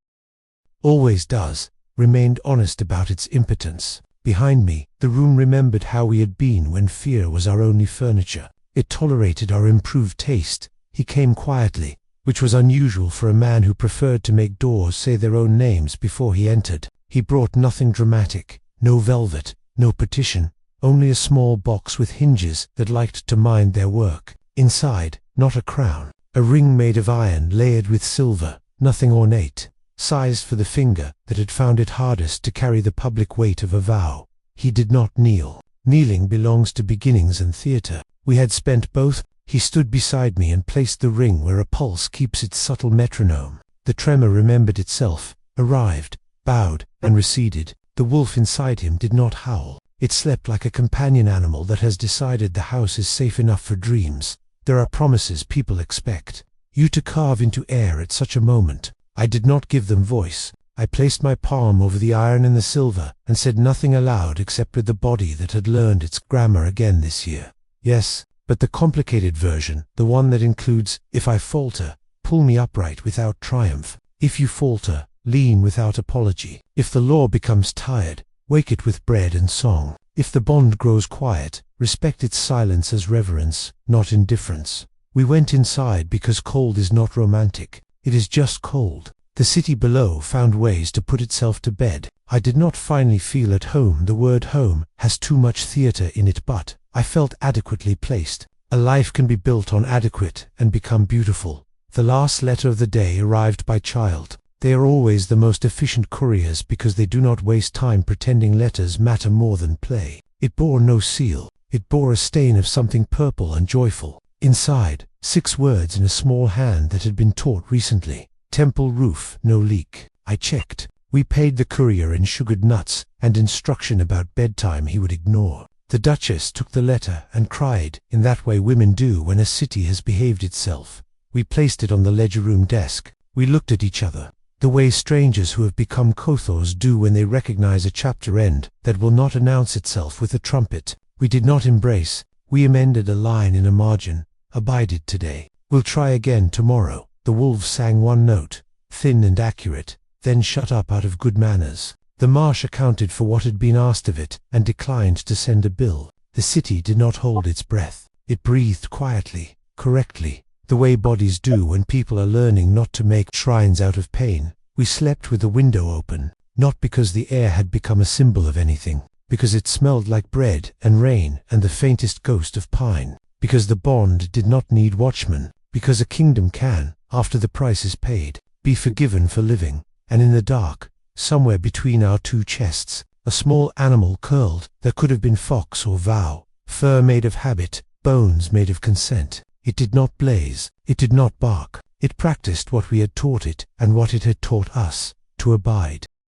always does, remained honest about its impotence. Behind me, the room remembered how we had been when fear was our only furniture. It tolerated our improved taste. He came quietly, which was unusual for a man who preferred to make doors say their own names before he entered. He brought nothing dramatic, no velvet, no petition, only a small box with hinges that liked to mind their work. Inside, not a crown, a ring made of iron layered with silver, nothing ornate, sized for the finger that had found it hardest to carry the public weight of a vow. He did not kneel. Kneeling belongs to beginnings and theatre. We had spent both. He stood beside me and placed the ring where a pulse keeps its subtle metronome. The tremor remembered itself, arrived, bowed, and receded. The wolf inside him did not howl. It slept like a companion animal that has decided the house is safe enough for dreams. There are promises people expect you to carve into air at such a moment. I did not give them voice. I placed my palm over the iron and the silver, and said nothing aloud except with the body that had learned its grammar again this year. Yes, but the complicated version, the one that includes, if I falter, pull me upright without triumph. If you falter, lean without apology. If the law becomes tired, wake it with bread and song. If the bond grows quiet, respect its silence as reverence, not indifference. We went inside because cold is not romantic. It is just cold. The city below found ways to put itself to bed. I did not finally feel at home. The word home has too much theatre in it, but I felt adequately placed. A life can be built on adequate and become beautiful. The last letter of the day arrived by child. They are always the most efficient couriers because they do not waste time pretending letters matter more than play. It bore no seal. It bore a stain of something purple and joyful. Inside, 6 words in a small hand that had been taught recently. Temple roof, no leak. I checked. We paid the courier in sugared nuts, and instruction about bedtime he would ignore. The Duchess took the letter and cried, in that way women do when a city has behaved itself. We placed it on the ledger room desk. We looked at each other, the way strangers who have become Kothors do when they recognize a chapter end that will not announce itself with a trumpet. We did not embrace. We amended a line in a margin. Abided today. We'll try again tomorrow. The wolf sang one note, thin and accurate, then shut up out of good manners. The marsh accounted for what had been asked of it, and declined to send a bill. The city did not hold its breath. It breathed quietly, correctly, the way bodies do when people are learning not to make shrines out of pain. We slept with the window open, not because the air had become a symbol of anything, because it smelled like bread and rain and the faintest ghost of pine, because the bond did not need watchmen, because a kingdom can, after the price is paid, be forgiven for living. And in the dark, somewhere between our 2 chests, a small animal curled that could have been fox or vow, fur made of habit, bones made of consent. It did not blaze, it did not bark. It practiced what we had taught it and what it had taught us, to abide.